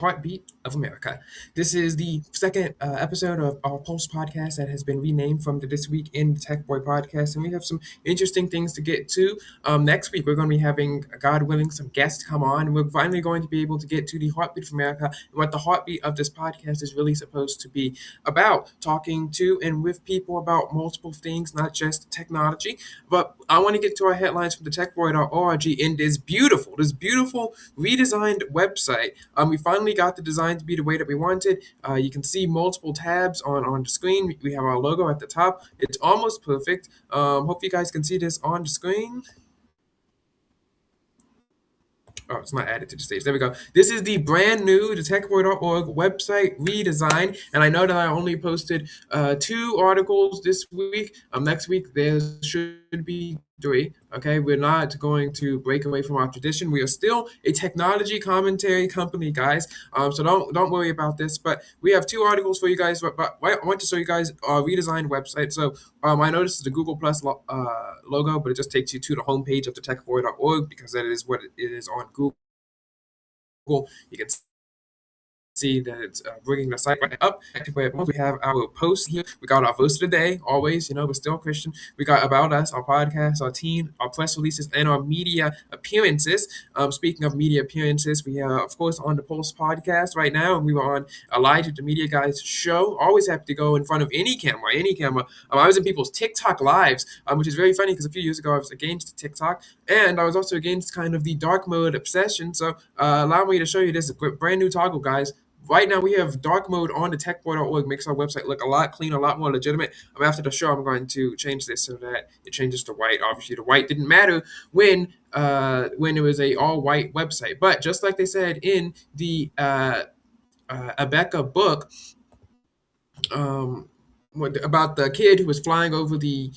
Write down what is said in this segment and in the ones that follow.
Heartbeat of America. This is the second episode of our Pulse podcast that has been renamed from the This Week in Tech Boy podcast, and we have some interesting things to get to. Next week, we're going to be having, God willing, some guests come on, and we're finally going to be able to get to the Heartbeat of America and what the heartbeat of this podcast is really supposed to be about, talking to and with people about multiple things, not just technology. But I want to get to our headlines from the techboy.org in this beautiful redesigned website. We finally got the design to be the way that we wanted. You can see multiple tabs on the screen. We have our logo at the top. It's almost perfect. Hope you guys can see this on the screen. Oh, it's not added to the stage. There we go. This is the brand new techboy.org website redesign. And I know that I only posted two articles this week. Next week, there should be three. Okay, we're not going to break away from our tradition. We are still a technology commentary company, guys. So don't worry about this. But we have two articles for you guys. But I want to show you guys our redesigned website. So I know this is the Google Plus logo, but it just takes you to the homepage of the techboy.org because that is what it is on Google. You can see that it's bringing the site right up. We have our posts here. We got our verse of the day, always, we're still Christian. We got about us, our podcast, our team, our press releases, and our media appearances. Speaking of media appearances, we are, of course, on the Pulse podcast right now, and we were on Elijah, the Media Guy's show. Always happy to go in front of any camera, I was in people's TikTok lives, which is very funny because a few years ago I was against TikTok, and I was also against kind of the dark mode obsession. So allow me to show you this brand new toggle, guys. Right now, we have dark mode on the techboy.org. Makes our website look a lot cleaner, a lot more legitimate. After the show, I'm going to change this so that it changes to white. Obviously, the white didn't matter when it was a all-white website. But just like they said in the Abeka book about the kid who was flying over the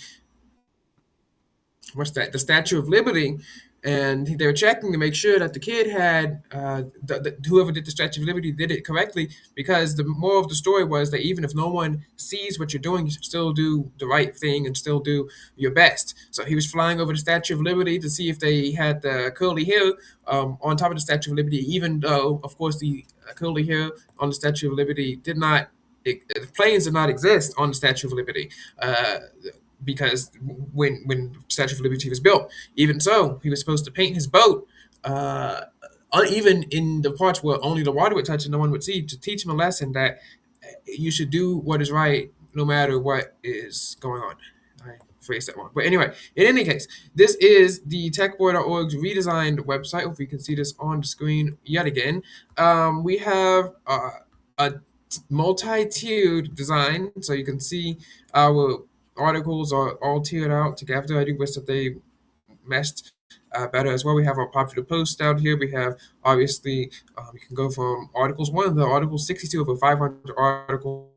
Statue of Liberty, and they were checking to make sure that the kid had whoever did the Statue of Liberty did it correctly, because the moral of the story was that even if no one sees what you're doing, you should still do the right thing and still do your best. So he was flying over the Statue of Liberty to see if they had the curly hair on top of the Statue of Liberty, even though, of course, the curly hair on the Statue of Liberty the planes did not exist on the Statue of Liberty. Because when Statue of Liberty was built, even so, he was supposed to paint his boat, even in the parts where only the water would touch and no one would see, to teach him a lesson that you should do what is right no matter what is going on. I phrased that wrong. But anyway, in any case, this is the techboy.org's redesigned website. Hope you can see this on the screen yet again. We have a multi-tiered design, so you can see our articles are all tiered out together. I do wish that they meshed better as well. We have our popular posts down here. We have, obviously, you can go from articles 1 to article 62, over 500 articles.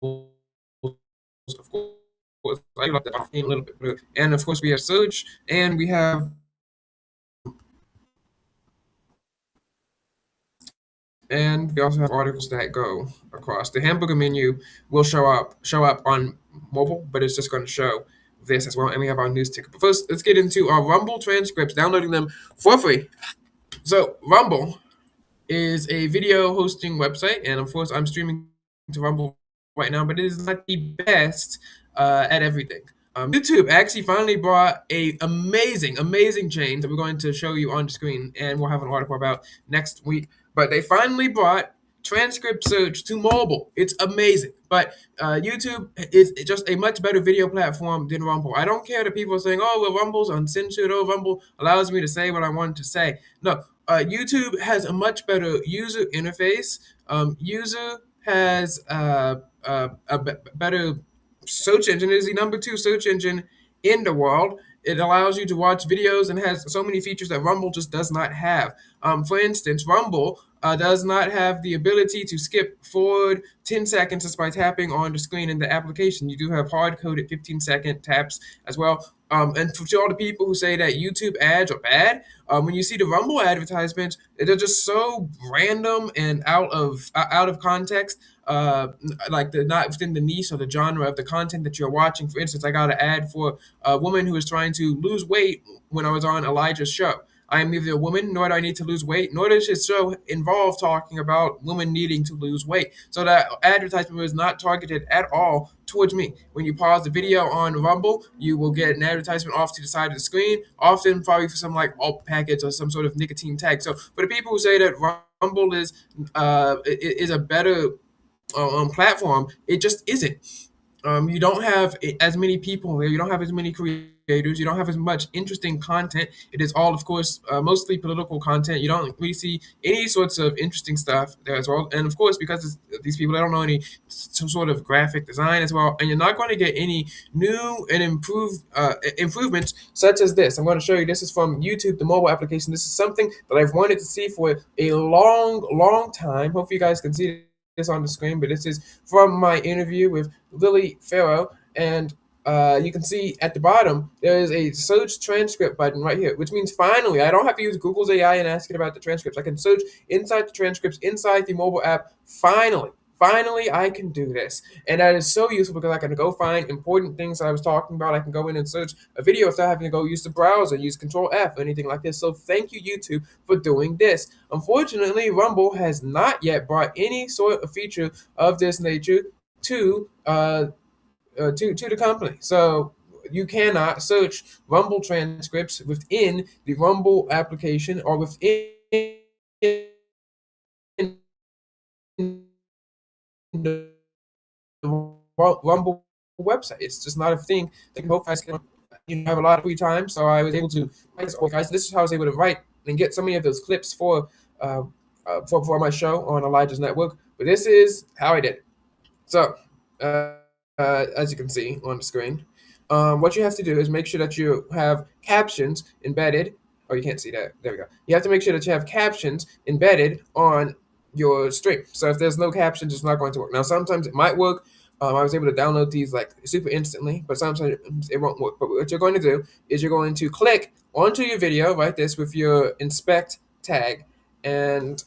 Of course, I love that a little bit. And of course, we have search, and we have we also have articles that go across. The hamburger menu will show up on mobile, but it's just going to show this as well. And we have our news ticker. But first, let's get into our Rumble transcripts, downloading them for free. So Rumble is a video hosting website, and of course, I'm streaming to Rumble right now, but it is not the best at everything. YouTube actually finally brought a amazing change that we're going to show you on the screen, and we'll have an article about next week. But they finally brought transcript search to mobile. It's amazing. But YouTube is just a much better video platform than Rumble. I don't care that people are saying, oh, well, Rumble's uncensored. Oh, Rumble allows me to say what I want to say. No, YouTube has a much better user interface. User has better search engine. It is the number 2 search engine in the world. It allows you to watch videos and has so many features that Rumble just does not have. For instance, Rumble does not have the ability to skip forward 10 seconds just by tapping on the screen in the application. You do have hard-coded 15-second taps as well. And for all the people who say that YouTube ads are bad, when you see the Rumble advertisements, they're just so random and out of context. Like they're not within the niche or the genre of the content that you're watching. For instance, I got an ad for a woman who was trying to lose weight when I was on Elijah's show. I am neither a woman nor do I need to lose weight, nor does this show involve talking about women needing to lose weight. So that advertisement was not targeted at all towards me. When you pause the video on Rumble, you will get an advertisement off to the side of the screen, often probably for some like alt package or some sort of nicotine tag. So for the people who say that Rumble is a better platform, it just isn't. You don't have as many people there. You don't have as many creators. You don't have as much interesting content. It is all, of course, mostly political content. You don't really see any sorts of interesting stuff there as well. And of course, because these people, they don't know any some sort of graphic design as well. And you're not going to get any new and improvements such as this. I'm going to show you. This is from YouTube, the mobile application. This is something that I've wanted to see for a long, long time. Hopefully, you guys can see this on the screen, but this is from my interview with Lily Farrow, and you can see at the bottom there is a search transcript button right here, which means finally I don't have to use Google's AI and ask it about the transcripts. I can search inside the transcripts inside the mobile app. Finally, I can do this. And that is so useful because I can go find important things I was talking about. I can go in and search a video without having to go use the browser, use Control F, or anything like this. So thank you, YouTube, for doing this. Unfortunately, Rumble has not yet brought any sort of feature of this nature to to the company. So you cannot search Rumble transcripts within the Rumble application or within the Rumble website. It's just not a thing that both guys can have a lot of free time. So I was able to write guys. This is how I was able to write and get so many of those clips for my show on Elijah's Network. But this is how I did it. So as you can see on the screen, what you have to do is make sure that you have captions embedded. Oh, you can't see that. There we go. You have to make sure that you have captions embedded on your stream. So if there's no captions, it's not going to work. Now, sometimes it might work. I was able to download these like super instantly, but sometimes it won't work. But what you're going to do is you're going to click onto your video, like this, with your inspect tag, and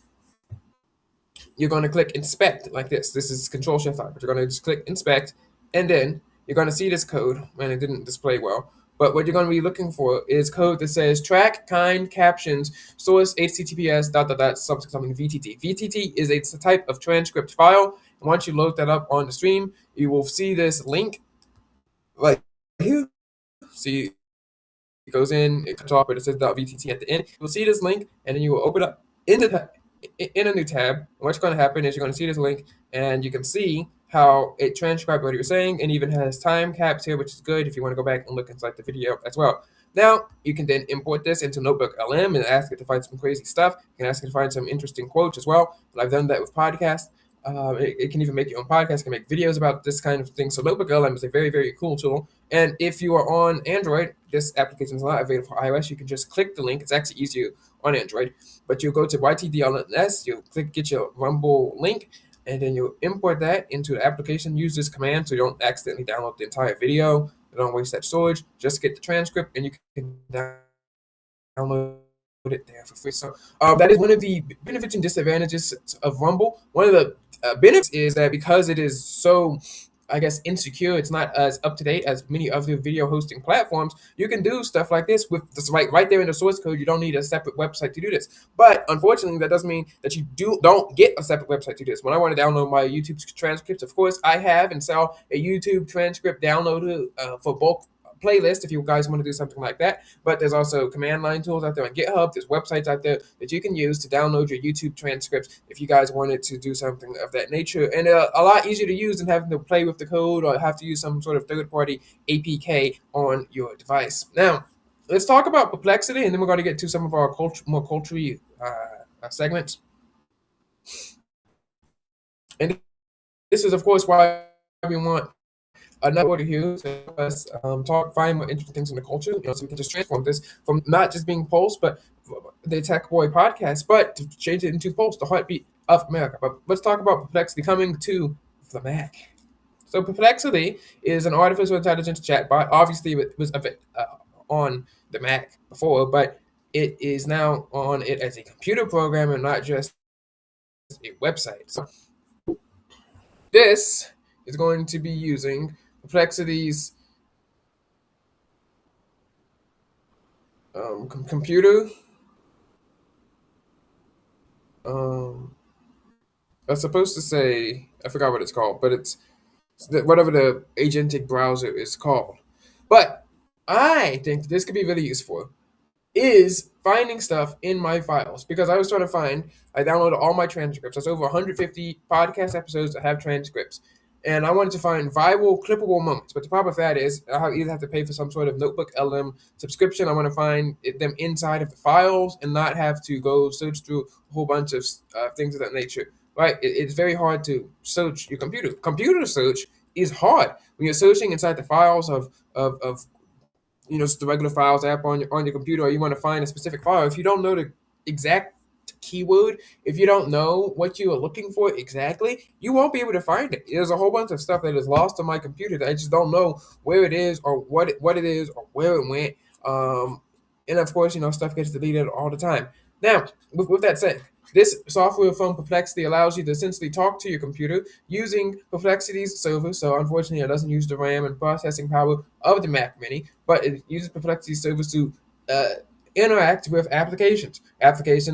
you're going to click inspect like this. This is Control Shift I, but you're going to just click inspect, and then you're going to see this code, and it didn't display well. But what you're going to be looking for is code that says track kind captions source https dot dot dot something VTT. VTT is a type of transcript file. And once you load that up on the stream, you will see this link right here. See, it goes in, it comes off, but it says .vtt at the end. You'll see this link, and then you will open up in a new tab. And what's going to happen is you're going to see this link, and you can see how it transcribes what you're saying, and even has time caps here, which is good if you want to go back and look inside the video as well. Now, you can then import this into Notebook LM and ask it to find some crazy stuff. You can ask it to find some interesting quotes as well. But I've done that with podcasts. It can even make your own podcast, can make videos about this kind of thing. So Notebook LM is a very, very cool tool. And if you are on Android, this application is not available for iOS. You can just click the link. It's actually easier on Android. But you'll go to YTDLS, you'll click get your Rumble link, and then you'll import that into the application. Use this command so you don't accidentally download the entire video. You don't waste that storage. Just get the transcript, and you can download it there for free. So that is one of the benefits and disadvantages of Rumble. One of the benefits is that because it is so, I guess, insecure, it's not as up to date as many other video hosting platforms. You can do stuff like this with this right there in the source code. You don't need a separate website to do this. But unfortunately, that doesn't mean that you don't get a separate website to do this. When I want to download my YouTube transcripts, of course, I have and sell a YouTube transcript downloader for bulk playlist if you guys want to do something like that. But there's also command line tools out there on GitHub. There's websites out there that you can use to download your YouTube transcripts if you guys wanted to do something of that nature. And a lot easier to use than having to play with the code or have to use some sort of third-party APK on your device. Now, let's talk about Perplexity, and then we're going to get to some of our more culturally segments. And this is, of course, why we want another order here to help us find more interesting things in the culture, so we can just transform this from not just being Pulse, but the Tech Boy podcast, but to change it into Pulse, the heartbeat of America. But let's talk about Perplexity coming to the Mac. So Perplexity is an artificial intelligence chatbot. Obviously, it was on the Mac before, but it is now on it as a computer program and not just a website. So this is going to be using Perplexity's computer Um, I was supposed to say I forgot what it's called, but it's whatever the agentic browser is called. But I think this could be really useful is finding stuff in my files because I was trying to find. I downloaded all my transcripts. That's over 150 podcast episodes that have transcripts, and I wanted to find viral, clippable moments. But the problem with that is I either have to pay for some sort of Notebook LM subscription. I want to find them inside of the files and not have to go search through a whole bunch of things of that nature. Right? It's very hard to search your computer. Computer search is hard when you're searching inside the files of just the regular files app on your computer, or you want to find a specific file. If you don't know the exact keyword, if you don't know what you are looking for exactly, you won't be able to find it. There's a whole bunch of stuff that is lost on my computer that I just don't know where it is or what it is or where it went. And of course, stuff gets deleted all the time. Now, with that said, this software from Perplexity allows you to essentially talk to your computer using Perplexity's server. So unfortunately, it doesn't use the RAM and processing power of the Mac Mini, but it uses Perplexity's servers to uh, interact with applications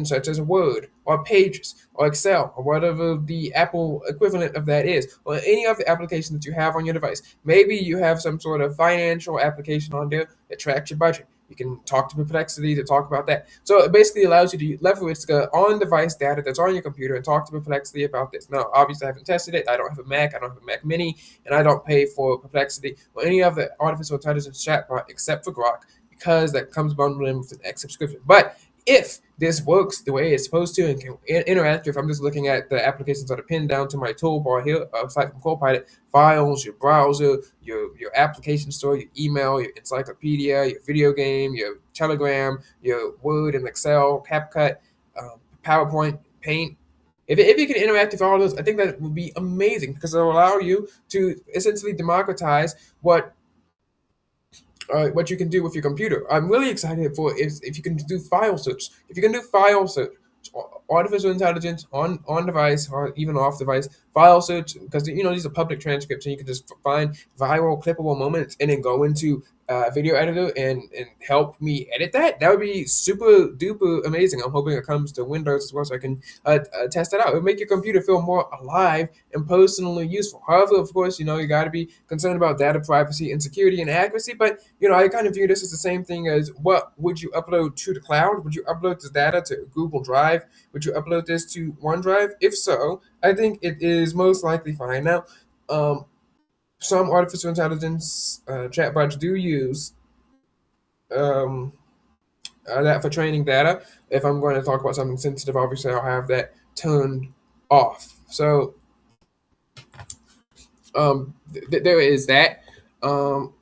such as Word or Pages or Excel or whatever the Apple equivalent of that is, or any of the applications that you have on your device. Maybe you have some sort of financial application on there that tracks your budget. You can talk to Perplexity to talk about that. So it basically allows you to leverage the on-device data that's on your computer and talk to Perplexity about this. Now, obviously, I haven't tested it. I don't have a Mac. I don't have a Mac Mini, and I don't pay for Perplexity or any of the artificial intelligence chatbot except for Grok because that comes bundled in with an X subscription. But if this works the way it's supposed to and can interact, if I'm just looking at the applications that are pinned down to my toolbar here, aside from Copilot, files, your browser, your application store, your email, your encyclopedia, your video game, your Telegram, your Word and Excel, CapCut, PowerPoint, Paint. If you can interact with all those, I think that would be amazing because it'll allow you to essentially democratize what you can do with your computer. I'm really excited for if you can do file search. If you can do file search, artificial intelligence on device or even off device file search, because these are public transcripts and you can just find viral clippable moments and then go into video editor and help me edit that. That would be super duper amazing. I'm hoping it comes to Windows as well, so I can test it out. It would make your computer feel more alive and personally useful. However, of course, you got to be concerned about data privacy and security and accuracy. But I kind of view this as the same thing as what would you upload to the cloud? Would you upload this data to Google Drive? Would you upload this to OneDrive? If so, I think it is most likely fine. Now, some artificial intelligence chatbots do use um, that for training data. If I'm going to talk about something sensitive, obviously I'll have that turned off. So there is that. Um,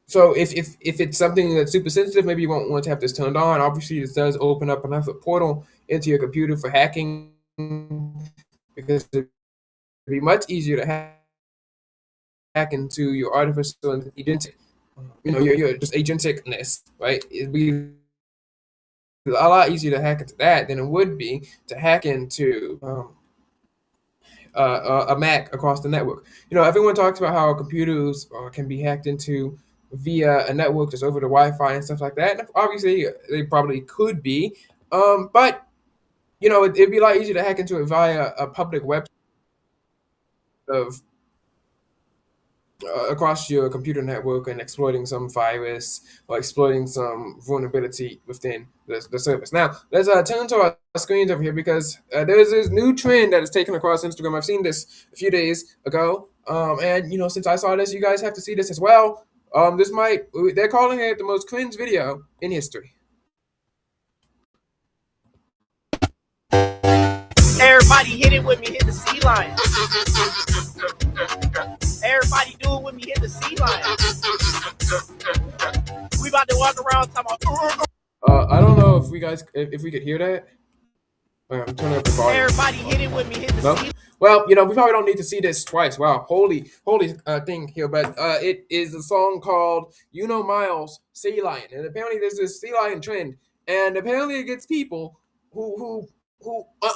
so if it's something that's super sensitive, maybe you won't want to have this turned on. Obviously, this does open up another portal into your computer for hacking because it'd be much easier to hack into your artificial agentic, your just agenticness, right? It'd be a lot easier to hack into that than it would be to hack into a Mac across the network. Everyone talks about how computers can be hacked into via a network just over the Wi-Fi and stuff like that. And obviously, they probably could be, but it'd be a lot easier to hack into it via a public website of across your computer network and exploiting some virus or exploiting some vulnerability within the service. Now, let's turn to our screens over here because there's this new trend that is taken across Instagram. I've seen this a few days ago. And, since I saw this, you guys have to see this as well. They're calling it the most cringe video in history. Everybody hit it with me, hit the sea line. Everybody do it with me, hit the sea line. We about to walk around talking about. I don't know if we could hear that. I'm turning up the volume. Everybody hit it with me, hit the sea line. Well, we probably don't need to see this twice. Wow, holy thing here. But it is a song called Miles, Sea Lion. And apparently there's this sea lion trend. And apparently it gets people who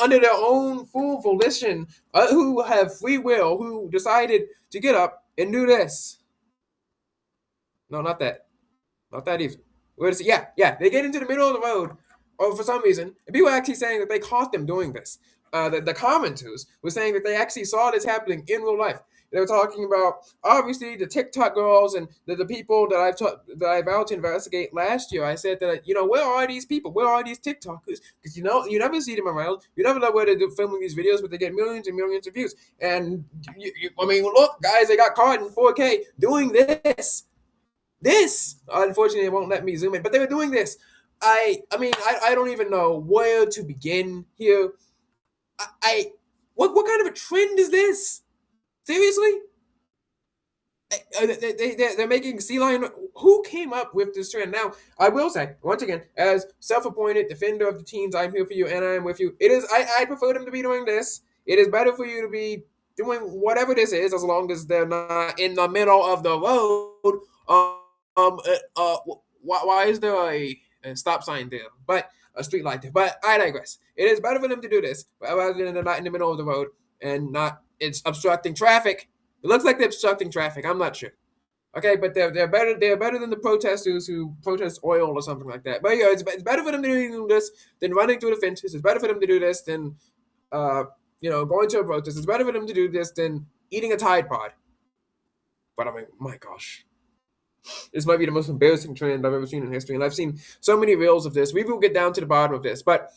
under their own full volition, who have free will, who decided to get up and do this. No, not that. Not that either. Where is it? Yeah. They get into the middle of the road or for some reason, people are actually saying that they caught them doing this. The commenters were saying that they actually saw this happening in real life. They were talking about obviously the TikTok girls and the people that I vowed to investigate last year. I said that where are these people? Where are these TikTokers? Because you never see them around. You never know where they're filming these videos, but they get millions and millions of views. And I mean, look, guys, they got caught in 4K doing this. This, unfortunately, it won't let me zoom in, but they were doing this. I mean, I don't even know where to begin here. What kind of a trend is this? Seriously? They're making sea lion. Who came up with this trend? Now, I will say once again, as self-appointed defender of the teens, I'm here for you and I'm with you. It is. I prefer them to be doing this. It is better for you to be doing whatever this is, as long as they're not in the middle of the road. Why is there a stop sign there? But a street light there. But I digress. It is better for them to do this rather than they're not in the middle of the road and not it's obstructing traffic. It looks like they're obstructing traffic. I'm not sure. Okay, but they're better. They're better than the protesters who protest oil or something like that. But yeah, it's better for them to do this than running through the fences. It's better for them to do this than going to a protest. It's better for them to do this than eating a Tide Pod. But I mean, my gosh. This might be the most embarrassing trend I've ever seen in history, and I've seen so many reels of this. We will get down to the bottom of this, but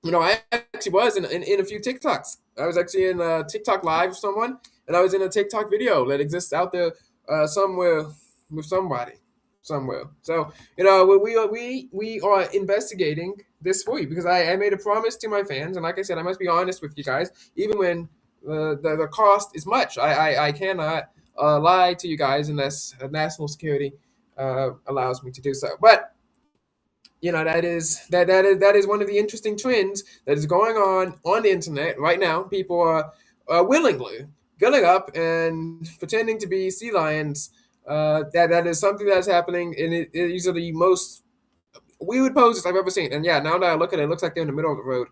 I actually was in a few TikToks. I was actually in a TikTok live with someone, and I was in a TikTok video that exists out there somewhere with somebody somewhere. So we are investigating this for you because I made a promise to my fans, and like I said, I must be honest with you guys, even when the cost is much. I cannot lie to you guys unless national security allows me to do so. But that is one of the interesting trends that is going on the internet right now. People are willingly going up and pretending to be sea lions. That is something that's happening, and these are the most weird poses I've ever seen. And yeah, now that I look at it, it looks like they're in the middle of the road,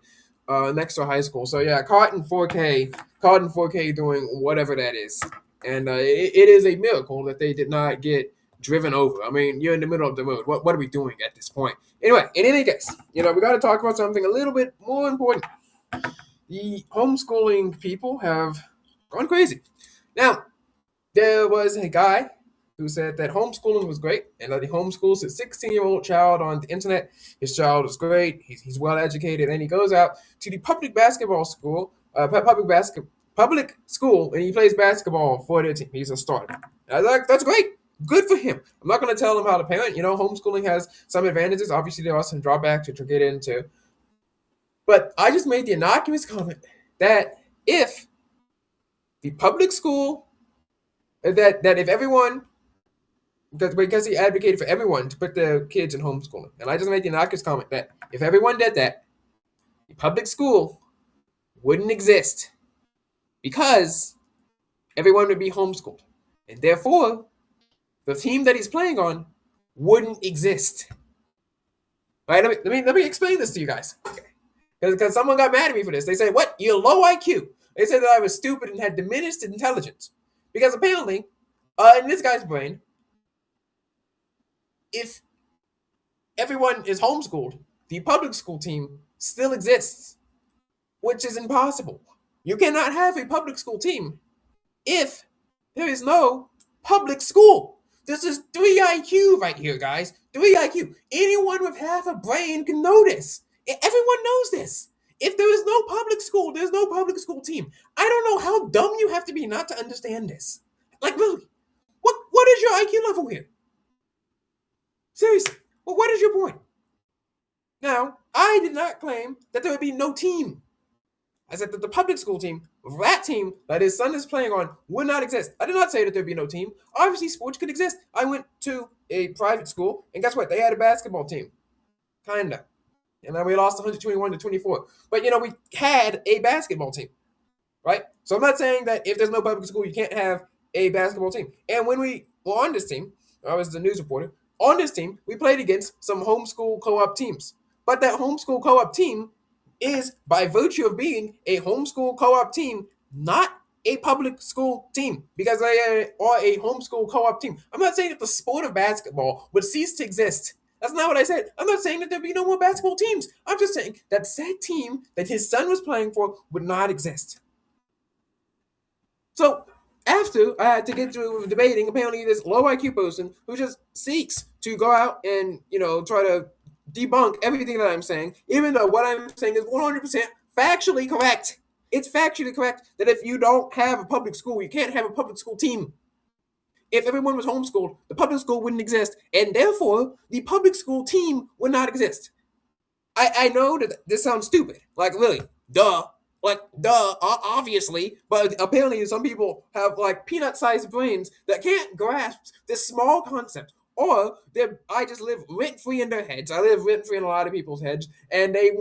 next to a high school. So yeah, caught in 4K doing whatever that is, and it is a miracle that they did not get driven over. I mean, you're in the middle of the road. What are we doing at this point? Anyway, in any case, we got to talk about something a little bit more important. The homeschooling people have gone crazy. Now, there was a guy who said that homeschooling was great and that he homeschools his 16-year-old child on the internet. His child is great. He's well educated, and he goes out to the public basketball school, public school, and he plays basketball for their team. He's a starter. That's great. Good for him. I'm not going to tell him how to parent. Homeschooling has some advantages. Obviously, there are some drawbacks, which we'll get into. But I just made the innocuous comment that if the public school, that if everyone, because he advocated for everyone to put their kids in homeschooling, and I just made the innocuous comment that if everyone did that, the public school wouldn't exist because everyone would be homeschooled, and therefore the team that he's playing on wouldn't exist. Right? Let me explain this to you guys. Because someone got mad at me for this. They said, "What? You're low IQ." They said that I was stupid and had diminished intelligence. Because apparently, in this guy's brain, if everyone is homeschooled, the public school team still exists, which is impossible. You cannot have a public school team if there is no public school. This is 3 IQ right here, guys. 3 IQ. Anyone with half a brain can know this. Everyone knows this. If there is no public school, there's no public school team. I don't know how dumb you have to be not to understand this. Like, really, what is your IQ level here? Seriously, well, what is your point? Now, I did not claim that there would be no team. I said that the public school team, that team that his son is playing on, would not exist. I did not say that there'd be no team. Obviously, sports could exist. I went to a private school, and guess what? They had a basketball team. Kinda. And then we lost 121-24. But, we had a basketball team, right? So I'm not saying that if there's no public school, you can't have a basketball team. And when we were on this team, I was the news reporter, on this team, we played against some homeschool co-op teams. But that homeschool co-op team is, by virtue of being a homeschool co-op team, not a public school team, because they are a homeschool co-op team. I'm not saying that the sport of basketball would cease to exist. That's not what I said. I'm not saying that there'll be no more basketball teams. I'm just saying that said team that his son was playing for would not exist. So after I had to get through debating, apparently this low IQ person who just seeks to go out and try to debunk everything that I'm saying, even though what I'm saying is 100% factually correct. It's factually correct that if you don't have a public school, you can't have a public school team. If everyone was homeschooled, the public school wouldn't exist, and therefore the public school team would not exist. I know that this sounds stupid. Like, really, duh. Like, duh, obviously. But apparently, some people have, like, peanut sized brains that can't grasp this small concept. Or I just live rent free in their heads. I live rent free in a lot of people's heads. And they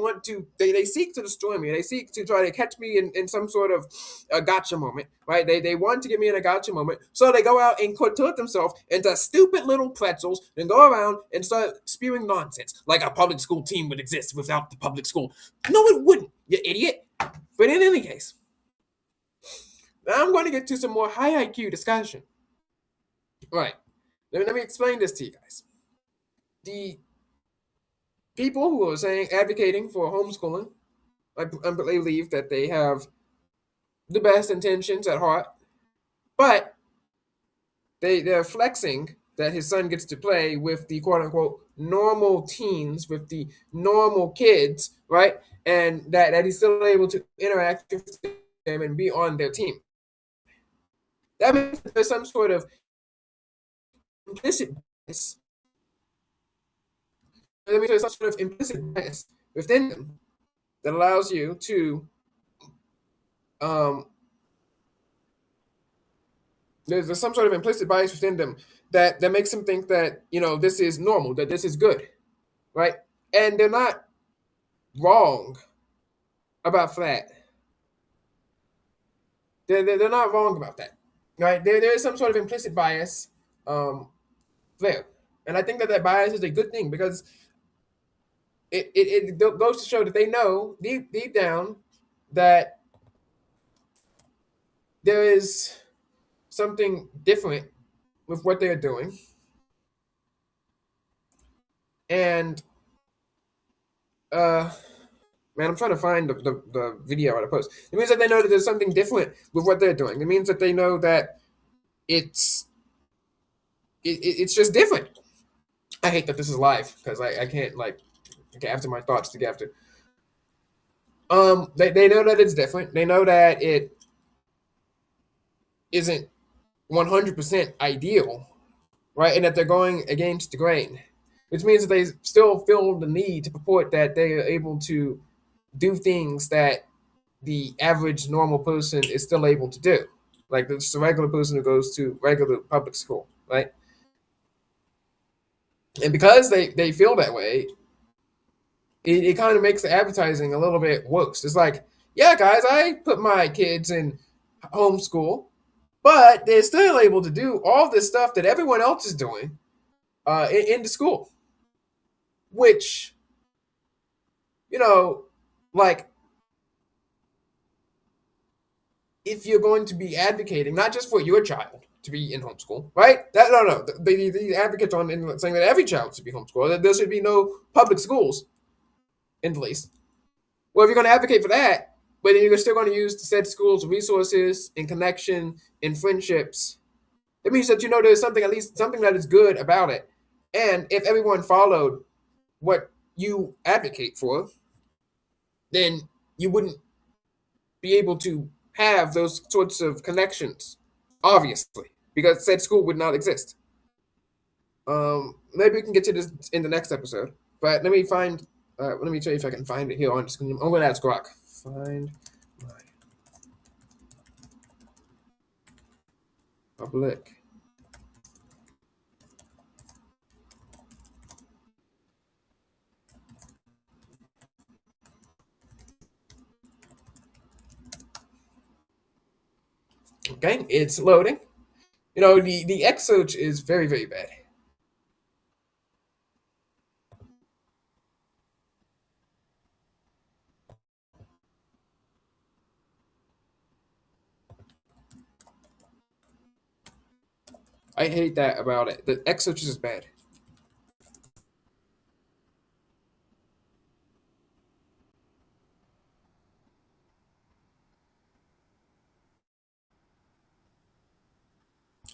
seek to destroy me. They seek to try to catch me in some sort of a gotcha moment, right? They want to get me in a gotcha moment. So they go out and contort themselves into stupid little pretzels and go around and start spewing nonsense. Like a public school team would exist without the public school. No, it wouldn't, you idiot. But in any case, now I'm going to get to some more high IQ discussion. Right. Let me explain this to you guys. The people who are advocating for homeschooling, I believe that they have the best intentions at heart, but they're flexing that his son gets to play with the quote unquote normal teens, with the normal kids, right? And that he's still able to interact with them and be on their team. That means there's some sort of implicit bias. That means there's some sort of implicit bias within them that allows you to there's some sort of implicit bias within them that makes them think that this is normal, that this is good, right? And they're not wrong about that. They're not wrong about that, right? There is some sort of implicit bias there, and I think that bias is a good thing because it goes to show that they know deep down that there is something different with what they're doing. And man, I'm trying to find the video I post. It means that they know that there's something different with what they're doing. It means that they know that it's just different. I hate that this is live because I can't get after my thoughts to get after. They know that it's different. They know that it isn't 100% ideal, right? And that they're going against the grain, which means that they still feel the need to purport that they are able to do things that the average normal person is still able to do, like just a regular person who goes to regular public school, right? And because they feel that way, it kind of makes the advertising a little bit worse. It's like, yeah, guys, I put my kids in homeschool, but they're still able to do all this stuff that everyone else is doing in the school, which, like, if you're going to be advocating not just for your child to be in homeschool, right? No. The advocates on saying that every child should be homeschooled, that there should be no public schools, in the least. Well, if you're going to advocate for that, but then you're still going to use the said schools' resources and connection and friendships, it means that there's something, at least something that is good about it. And if everyone followed what you advocate for, then you wouldn't be able to have those sorts of connections, obviously, because said school would not exist. Maybe we can get to this in the next episode, but let me find. Let me tell you if I can find it here on the screen. I'm going to ask Grok. Find my public. Okay, it's loading. The X search is very, very bad. I hate that about it. The X search is bad.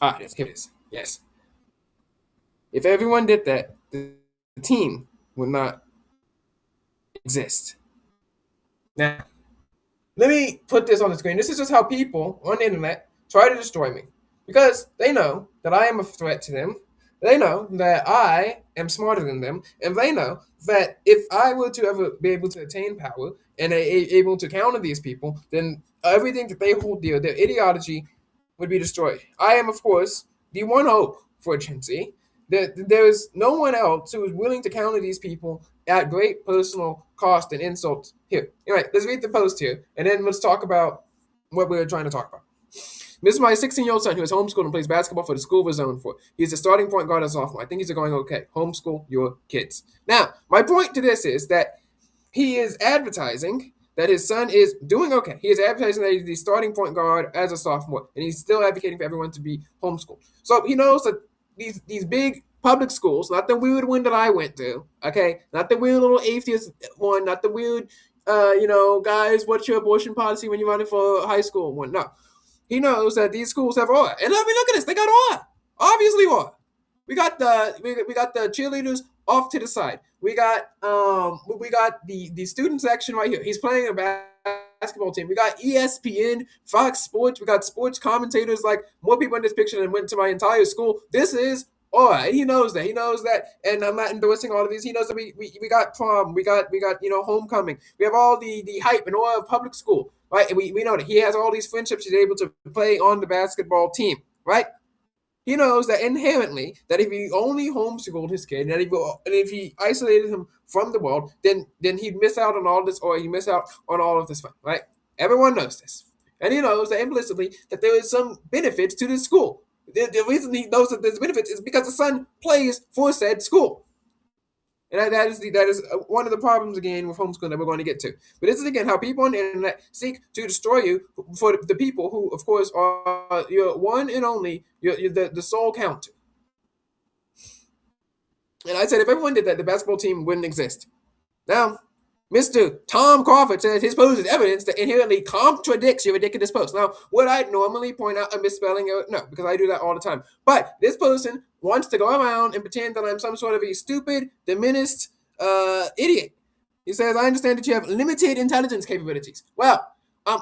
Yes, here it is. Yes. If everyone did that, the team would not exist. Now, let me put this on the screen. This is just how people on the internet try to destroy me because they know that I am a threat to them. They know that I am smarter than them, and they know that if I were to ever be able to attain power and able to counter these people, then everything that they hold dear, their ideology, would be destroyed. I am, of course, the one hope for Gen Z. There is no one else who is willing to counter these people at great personal cost and insult. Here, anyway, let's read the post here, and then let's talk about what we're trying to talk about. This is my 16-year-old son who is homeschooled and plays basketball for the school we're zoned for. He's a starting point guard as a sophomore. I think he's going okay. Homeschool your kids. Now, my point to this is that he is advertising that his son is doing okay. He is advertising that he's the starting point guard as a sophomore, and he's still advocating for everyone to be homeschooled. So he knows that these big public schools, not the weird one that I went to, okay, not the weird little atheist one, not the weird, guys, what's your abortion policy when you're running for high school one? No, he knows that these schools have aura, and I mean, look at this, they got aura, obviously aura. We got the cheerleaders off to the side. We got the student section right here. He's playing a basketball team. We got ESPN, Fox Sports. We got sports commentators, like more people in this picture than went to my entire school. This is all right. He knows that. He knows that. And I'm not endorsing all of these. He knows that we got prom. We got homecoming. We have all the hype and all of public school, right? And we know that he has all these friendships. He's able to play on the basketball team, right? He knows that inherently that if he only homeschooled his kid, and if he isolated him from the world, then he'd miss out on all this, or he'd miss out on all of this fun, right? Everyone knows this. And he knows that implicitly that there is some benefits to this school. The reason he knows that there's benefits is because the son plays for said school. And that is one of the problems, again, with homeschooling that we're going to get to. But this is, again, how people on the internet seek to destroy you for the people who, of course, are your one and only, you're the sole counter. And I said if everyone did that, the basketball team wouldn't exist. Now, Mr. Tom Crawford says his post is evidence that inherently contradicts your ridiculous post. Now, would I normally point out a misspelling? No, because I do that all the time. But this person wants to go around and pretend that I'm some sort of a stupid, diminished idiot. He says, I understand that you have limited intelligence capabilities. Well,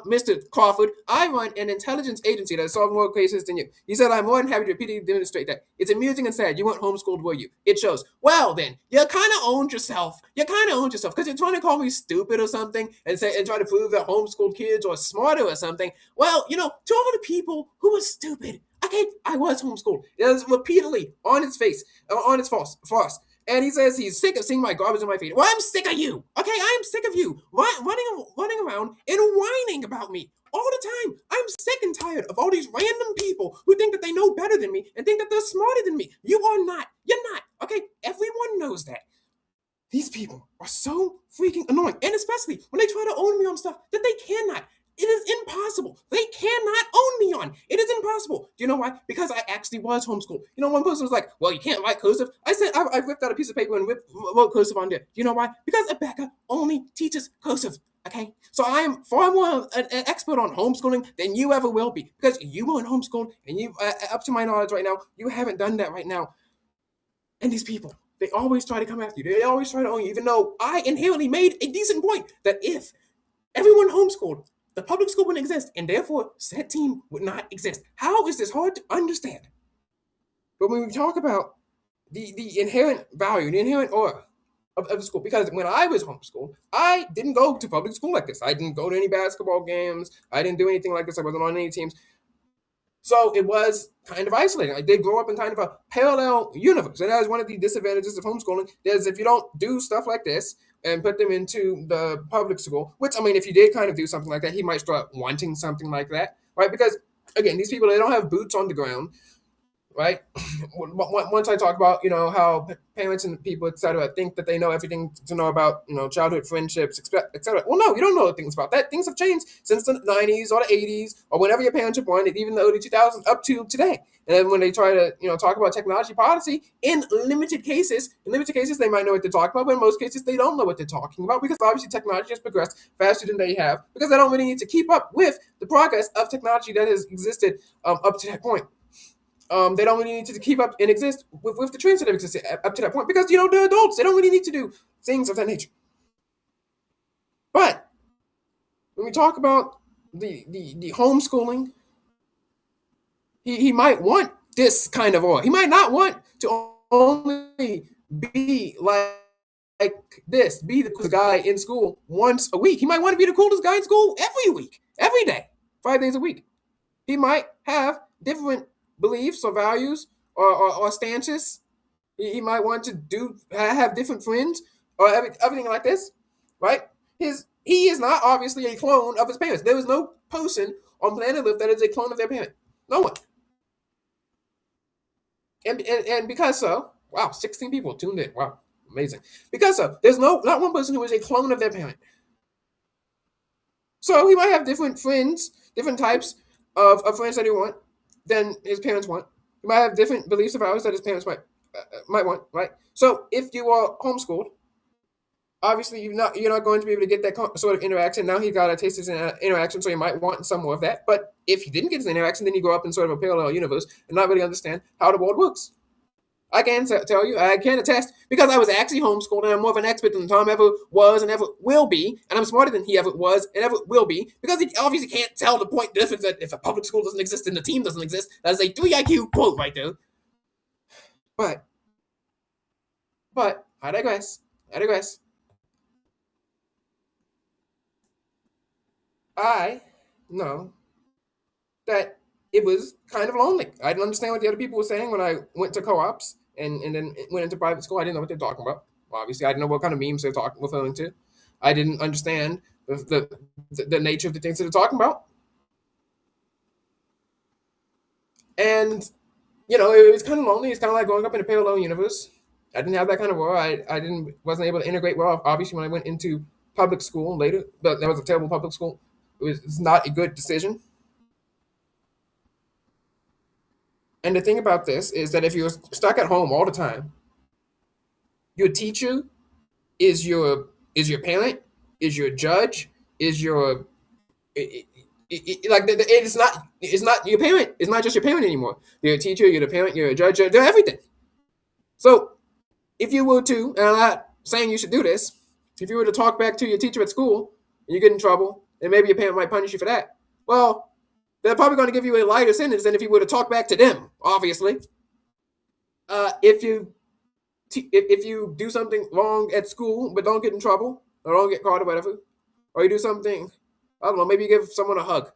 Mr. Crawford, I run an intelligence agency that has solved more cases than you. He said, I'm more than happy to repeatedly demonstrate that. It's amusing and sad. You weren't homeschooled, were you? It shows. Well, then, you kind of owned yourself. Because you're trying to call me stupid or something and try to prove that homeschooled kids are smarter or something. Well, to all the people who were stupid, okay, I was homeschooled. It was repeatedly on its face, on its farce. And he says he's sick of seeing my garbage on my feet. Well, I'm sick of you. Okay, I'm sick of you running around and whining about me all the time. I'm sick and tired of all these random people who think that they know better than me and think that they're smarter than me. You are not. You're not. Okay, everyone knows that. These people are so freaking annoying. And especially when they try to own me on stuff that they cannot. It is impossible. They cannot own me on. It is impossible. Do you know why? Because I actually was homeschooled. One person was like, well, you can't write cursive. I said, I ripped out a piece of paper and wrote cursive on there. Do you know why? Because Rebecca only teaches cursive. Okay? So I am far more an expert on homeschooling than you ever will be. Because you weren't homeschooled, and you, up to my knowledge right now, you haven't done that right now. And these people, they always try to come after you. They always try to own you, even though I inherently made a decent point that if everyone homeschooled, the public school wouldn't exist, and therefore said team would not exist. How is this hard to understand? But when we talk about the inherent value, the inherent aura of the school, because when I was homeschooled, I didn't go to public school like this. I didn't go to any basketball games. I didn't do anything like this. I wasn't on any teams. So it was kind of isolating. I did grow up in kind of a parallel universe. And that is one of the disadvantages of homeschooling, is if you don't do stuff like this and put them into the public school, which, I mean, if you did kind of do something like that, he might start wanting something like that, right? Because, again, these people, they don't have boots on the ground, right? Once I talk about, how parents and people, et cetera, think that they know everything to know about, childhood friendships, et cetera. Well, no, you don't know things about that. Things have changed since the 90s or the 80s or whenever your parents were born, and even the early 2000s up to today. And then when they try to, talk about technology policy, in limited cases, they might know what they're talking about, but in most cases, they don't know what they're talking about, because obviously technology has progressed faster than they have, because they don't really need to keep up with the progress of technology that has existed up to that point. They don't really need to keep up and exist with the trends that have existed up to that point because they're adults. They don't really need to do things of that nature. But when we talk about the homeschooling, he might want this kind of oil. He might not want to only be like this, be the coolest guy in school once a week. He might want to be the coolest guy in school every week, every day, 5 days a week. He might have different beliefs or values or stances. He might want to have different friends or everything like this, right? He is not obviously a clone of his parents. There is no person on planet Earth that is a clone of their parent. No one. And because so, wow, 16 people tuned in. Wow, amazing. Because so, there's not one person who is a clone of their parent. So he might have different friends, different types of friends that he want than his parents want. He might have different beliefs of ours that his parents might want, right? So if you are homeschooled, obviously you're not going to be able to get that sort of interaction. Now he got a taste of his interaction, so you might want some more of that. But if he didn't get his interaction, then you grow up in sort of a parallel universe and not really understand how the world works. I can tell you, I can attest, because I was actually homeschooled and I'm more of an expert than Tom ever was and ever will be, and I'm smarter than he ever was and ever will be, because he obviously can't tell the point difference that if a public school doesn't exist and the team doesn't exist, that is a 3 IQ quote right there. But, I digress. I know that it was kind of lonely. I didn't understand what the other people were saying when I went to co-ops and then went into private school. I didn't know what they're talking about. Obviously, I didn't know what kind of memes they're referring to. I didn't understand the nature of the things that they're talking about. And it was kind of lonely. It's kind of like growing up in a parallel universe. I didn't have that kind of world. I wasn't able to integrate well. Obviously, when I went into public school later, but that was a terrible public school. It's not a good decision. And the thing about this is that if you're stuck at home all the time, your teacher is your parent, is your judge, is your it's not your parent. It's not just your parent anymore. You're a teacher, you're the parent, you're a judge, they're everything. So if you were to, and I'm not saying you should do this, if you were to talk back to your teacher at school and you get in trouble, and maybe your parent might punish you for that, well, they're probably going to give you a lighter sentence than if you were to talk back to them, obviously. If you do something wrong at school but don't get in trouble or don't get caught or whatever, or you do something, I don't know, maybe you give someone a hug.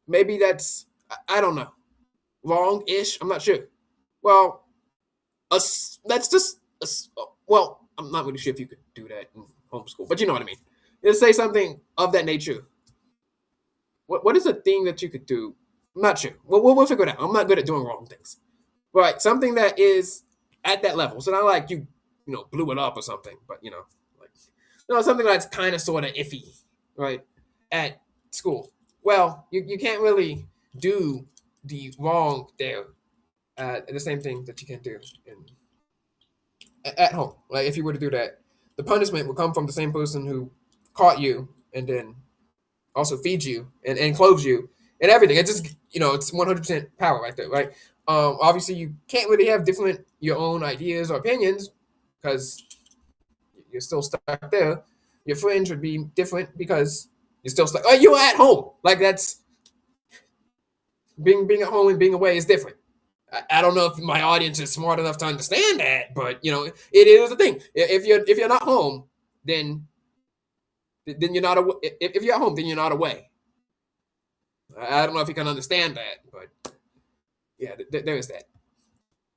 Maybe that's, I don't know, wrong-ish, I'm not sure. Well, that's just, well, I'm not really sure if you could do that in homeschool, but you know what I mean. Let's say something of that nature. What is a thing that you could do? I'm not sure. We'll figure it out. I'm not good at doing wrong things. Right, something that is at that level. So not like you blew it up or something, but something that's kind of sort of iffy, right, at school. Well, you can't really do the wrong there. The same thing that you can do at home. Like if you were to do that, the punishment would come from the same person who caught you and then also feeds you and clothes you and everything. It's just it's 100% power right there, right? Obviously, you can't really have your own ideas or opinions because you're still stuck there. Your friends would be different because you're still stuck. Oh, you're at home. Like that's being at home and being away is different. I don't know if my audience is smart enough to understand that, but it is a thing. If you're not home, then you're not away. If you're at home, then you're not away. I don't know if you can understand that, but yeah, there is that.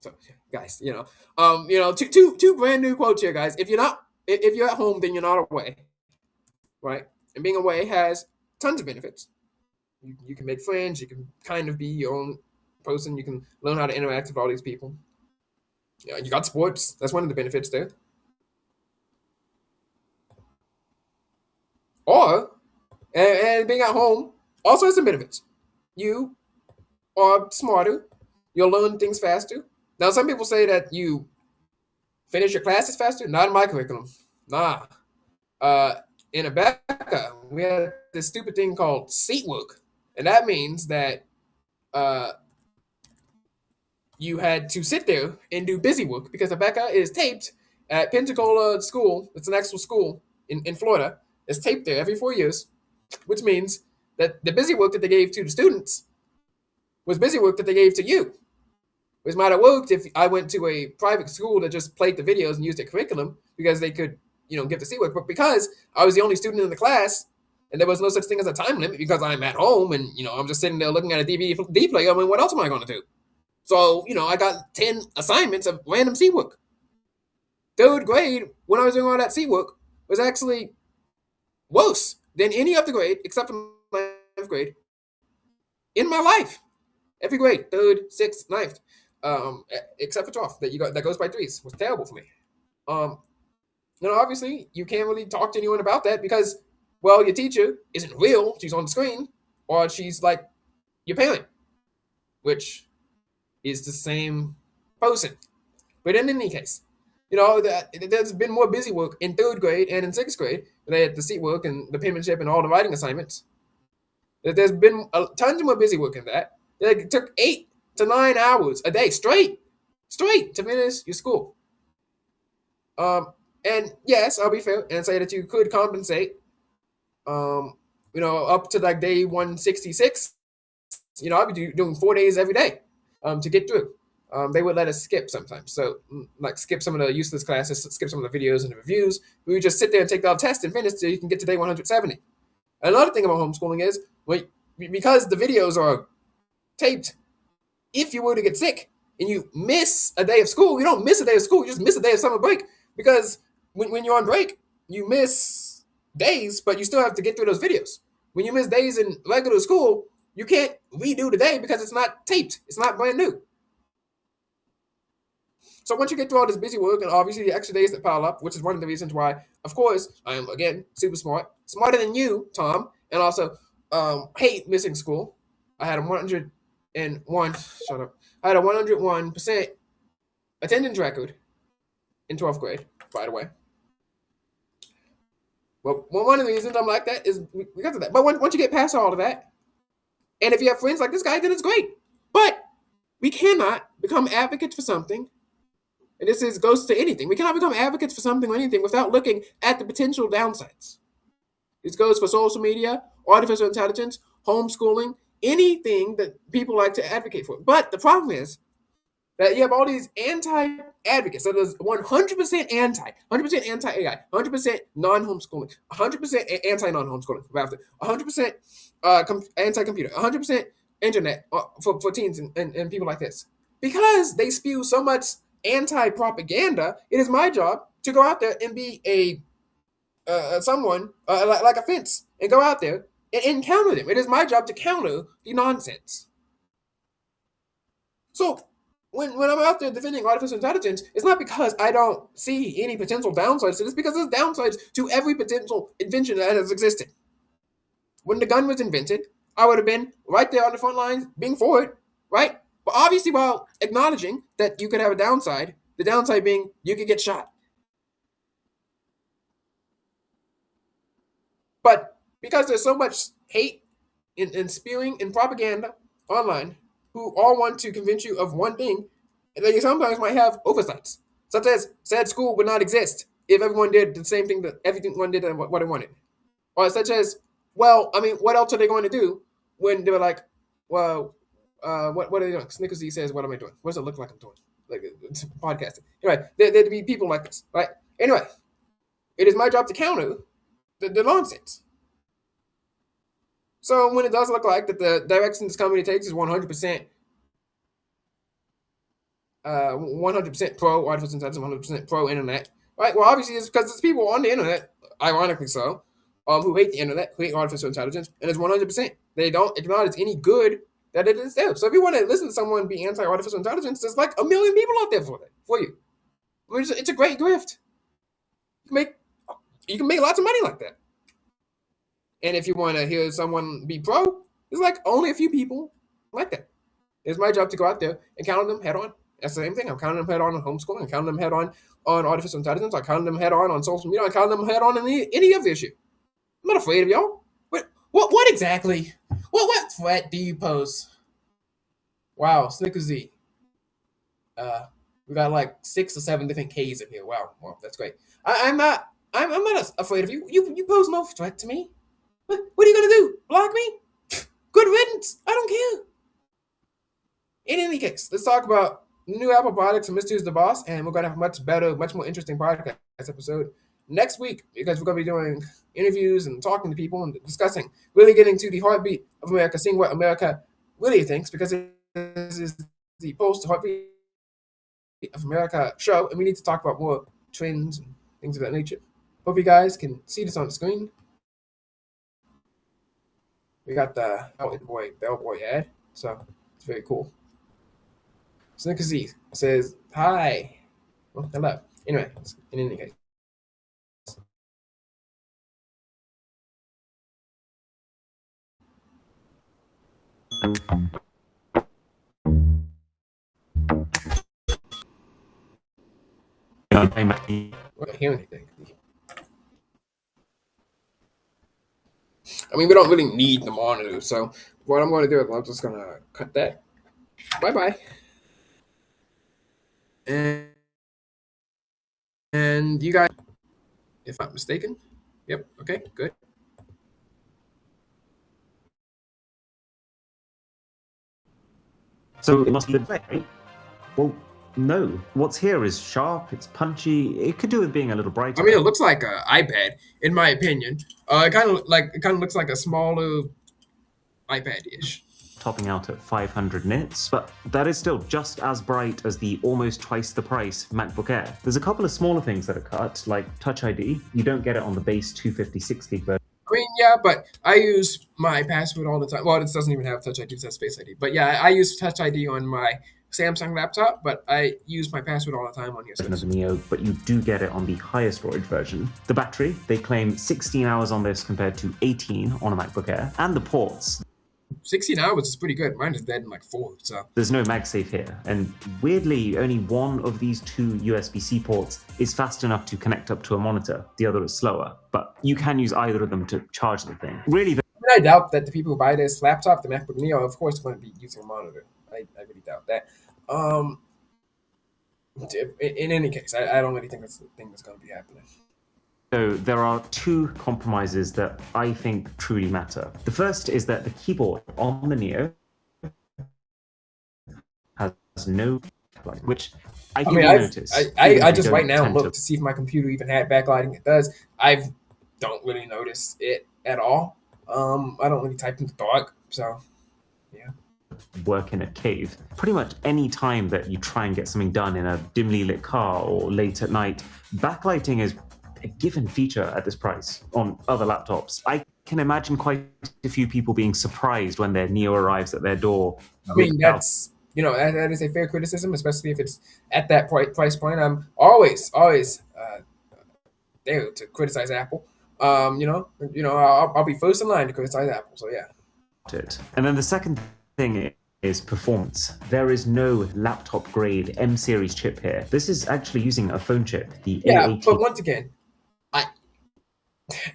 So, guys, two brand new quotes here, guys. If you're at home, then you're not away, right? And being away has tons of benefits. You can make friends. You can kind of be your own person. You can learn how to interact with all these people. Yeah, you got sports. That's one of the benefits there. Or, and being at home also has some benefits. You are smarter. You'll learn things faster. Now, some people say that you finish your classes faster. Not in my curriculum. Nah. In America, we had this stupid thing called seat work. And that means that you had to sit there and do busy work because Rebecca is taped at Pensacola School. It's an actual school in Florida. It's taped there every 4 years, which means that the busy work that they gave to the students was busy work that they gave to you. Which might have worked if I went to a private school that just played the videos and used their curriculum because they could, give the C work. But because I was the only student in the class and there was no such thing as a time limit because I'm at home and, I'm just sitting there looking at a DVD player, I mean, what else am I going to do? So, I got 10 assignments of random C work. Third grade, when I was doing all that C work, was actually worse than any other grade except for ninth grade in my life. Every grade, third, sixth, ninth, except for 12th, that goes by threes, was terrible for me. Um, obviously, you can't really talk to anyone about that because, well, your teacher isn't real. She's on the screen, or she's like your parent, which is the same person. But in any case, there's been more busy work in third grade and in sixth grade. They had the seat work and the penmanship and all the writing assignments. There's been tons more busy work in that. It took 8 to 9 hours a day straight to finish your school. And yes, I'll be fair and say that you could compensate. Up to like day 166. I'd be doing 4 days every day, to get through. They would let us skip sometimes, so like skip some of the useless classes, skip some of the videos and the reviews. We would just sit there and take the test and finish so you can get to day 170. Another thing about homeschooling is because the videos are taped, if you were to get sick and you miss a day of school, you don't miss a day of school, you just miss a day of summer break. Because when you're on break, you miss days, but you still have to get through those videos. When you miss days in regular school, you can't redo the day because it's not taped. It's not brand new. So once you get through all this busy work and obviously the extra days that pile up, which is one of the reasons why, of course, I am, again, super smart, smarter than you, Tom, and also hate missing school. I had a 101, shut up. I had a 101% attendance record in 12th grade, by the way. Well, one of the reasons I'm like that is because of that. But once you get past all of that, and if you have friends like this guy, then it's great. But we cannot become advocates for something, and goes to anything. We cannot become advocates for something or anything without looking at the potential downsides. This goes for social media, artificial intelligence, homeschooling, anything that people like to advocate for. But the problem is that you have all these anti-advocates. So there's 100% anti, 100% anti-AI, 100% non-homeschooling, 100% anti-non-homeschooling, 100% anti-computer, 100% internet for teens and people like this. Because they spew so much anti-propaganda, it is my job to go out there and be someone like a fence and go out there and counter them. It is my job to counter the nonsense. So when I'm out there defending artificial intelligence, it's not because I don't see any potential downsides to this, because there's downsides to every potential invention that has existed. When the gun was invented, I would have been right there on the front lines being for it, right? But obviously while acknowledging that you could have a downside, the downside being you could get shot. But because there's so much hate and spewing and propaganda online, who all want to convince you of one thing, and they sometimes might have oversights, such as said school would not exist if everyone did the same thing that everyone did and what they wanted. Or such as, well, I mean, what else are they going to do when they were like, well, what are they doing? Snickers says, what am I doing? What does it look like I'm doing? Like, it's podcasting. Anyway, there'd be people like this, right? Anyway, it is my job to counter the nonsense. So when it does look like that the direction this company takes is 100%, 100% pro artificial intelligence, 100% pro internet, right? Well, obviously it's because there's people on the internet, ironically so, who hate the internet, who hate artificial intelligence, and it's 100%. They don't acknowledge any good that it is there. So if you want to listen to someone be anti-artificial intelligence, there's like a million people out there for you. I mean, it's a great gift. You can make lots of money like that. And if you want to hear someone be pro, there's like only a few people like that. It's my job to go out there and counter them head on. That's the same thing. I'm counting them head on homeschooling. I'm counting them head on artificial intelligence. I'm counting them head on social media. I'm counting them head on any of the issue. I'm not afraid of y'all. What exactly? What threat do you pose? Wow, Snickersy. We got like 6 or 7 different Ks in here. Wow, wow, that's great. I'm not afraid of you. You pose no threat to me. What are you gonna do? Block me? Good riddance. I don't care. In any case, let's talk about new Apple products and Mr. Who's the Boss, and we're gonna have a much better, much more interesting podcast episode next week because we're gonna be doing interviews and talking to people and discussing, really getting to the heartbeat of America, seeing what America really thinks, because this is the post heartbeat of America show, and we need to talk about more trends and things of that nature. Hope you guys can see this on the screen. We got the Bellboy ad, so it's very cool. Snickersy says hi. Well, hello. Anyway, in any case. I don't hear anything. I mean, we don't really need the monitor, so what I'm going to do is I'm just going to cut that. Bye-bye. And you guys, if I'm not mistaken. Yep, okay, good. So it must be right? Well, no. What's here is sharp, it's punchy. It could do with being a little brighter. I mean, it looks like an iPad, in my opinion. It kind of looks like a smaller iPad-ish. Topping out at 500 nits, but that is still just as bright as the almost twice the price MacBook Air. There's a couple of smaller things that are cut, like Touch ID. You don't get it on the base 256 gig version. I mean, yeah, but I use my password all the time. Well, it doesn't even have Touch ID; it has Face ID. But yeah, I use Touch ID on my Samsung laptop, but I use my password all the time on here. Of the Neo, but you do get it on the higher storage version. The battery, they claim 16 hours on this compared to 18 on a MacBook Air, and the ports. 16 hours is pretty good. Mine is dead in like 4, so. There's no MagSafe here, and weirdly, only one of these 2 USB-C ports is fast enough to connect up to a monitor. The other is slower, but you can use either of them to charge the thing. Really, I doubt that the people who buy this laptop, the MacBook Neo, of course, are going to be using a monitor. I really doubt that. In any case, I don't really think that's the thing that's going to be happening. So there are 2 compromises that I think truly matter. The first is that the keyboard on the Neo has no backlight, which I notice. I just right now look to see if my computer even had backlighting. It does. I don't really notice it at all. I don't really type in the dark, so yeah. Work in a cave. Pretty much any time that you try and get something done in a dimly lit car or late at night, backlighting is a given feature at this price on other laptops. I can imagine quite a few people being surprised when their Neo arrives at their door. I mean, that's, that is a fair criticism, especially if it's at that price point. I'm always there to criticize Apple. I'll be first in line to criticize Apple. So yeah. And then the second thing is performance. There is no laptop grade M series chip here. This is actually using a phone chip, the A18. But once again,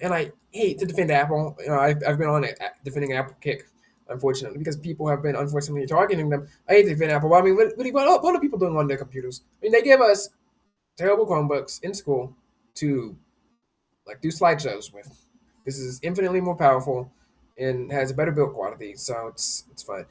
I hate to defend Apple. I've been on a defending Apple kick, unfortunately, because people have been unfortunately targeting them. I hate to defend Apple. But I mean, what are people doing on their computers? I mean, they give us terrible Chromebooks in school to do slideshows with. This is infinitely more powerful and has a better build quality, so it's fine.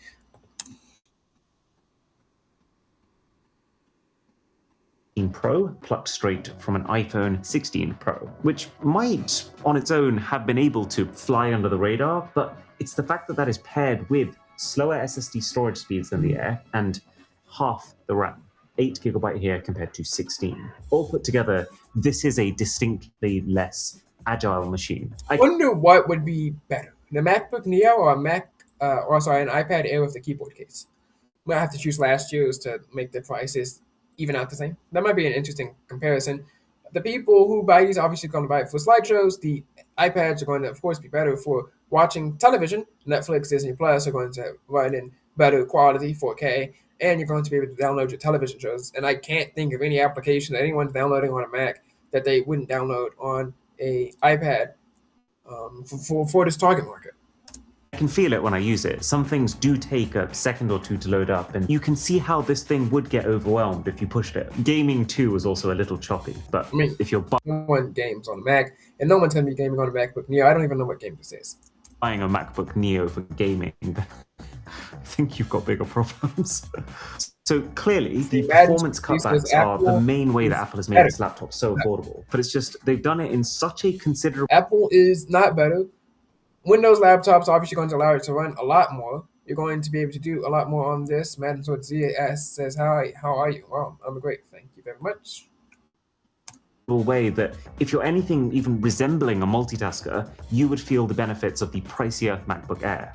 Pro plucked straight from an iPhone 16 Pro, which might on its own have been able to fly under the radar, but it's the fact that that is paired with slower SSD storage speeds than the Air and half the RAM. 8GB here compared to 16. All put together, this is a distinctly less agile machine. I wonder what would be better, the MacBook Neo or an iPad Air with the keyboard case. I'm gonna have to choose last year's to make the prices even out the same. That might be an interesting comparison. The people who buy these are obviously going to buy it for slideshows. The iPads are going to, of course, be better for watching television. Netflix, Disney Plus are going to run in better quality, 4K, and you're going to be able to download your television shows. And I can't think of any application that anyone's downloading on a Mac that they wouldn't download on a iPad for this target market. can feel it when I use it. Some things do take a second or two to load up, and you can see how this thing would get overwhelmed if you pushed it. Gaming too was also a little choppy, but I mean, if you're no one games on a Mac, and no one's going to be gaming on a MacBook Neo. I don't even know what game this is. buying a MacBook Neo for gaming, I think you've got bigger problems. So clearly, the performance cutbacks are the main way that Apple has made this laptop so affordable. But it's just, they've done it in such a considerable... Apple is not better. Windows laptops are obviously going to allow it to run a lot more. You're going to be able to do a lot more on this. Madden Sword Z says, how are you? Well, I'm great. Thank you very much. way that if you're anything even resembling a multitasker, you would feel the benefits of the pricier MacBook Air.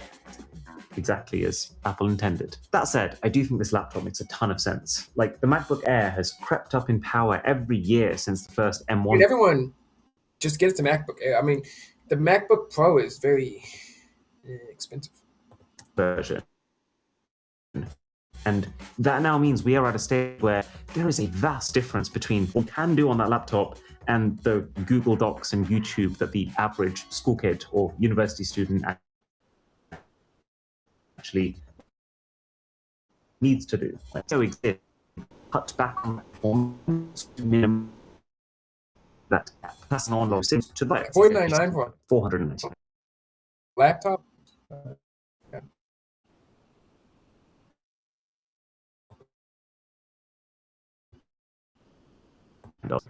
Exactly as Apple intended. That said, I do think this laptop makes a ton of sense. Like, the MacBook Air has crept up in power every year since the first M1. And everyone just gets the MacBook Air. I mean, the MacBook Pro is very expensive. Version. And that now means we are at a stage where there is a vast difference between what we can do on that laptop and the Google Docs and YouTube that the average school kid or university student actually needs to do. Like, so exist, cut back on performance to minimum that personal online sims to buy $499 for $499 laptop.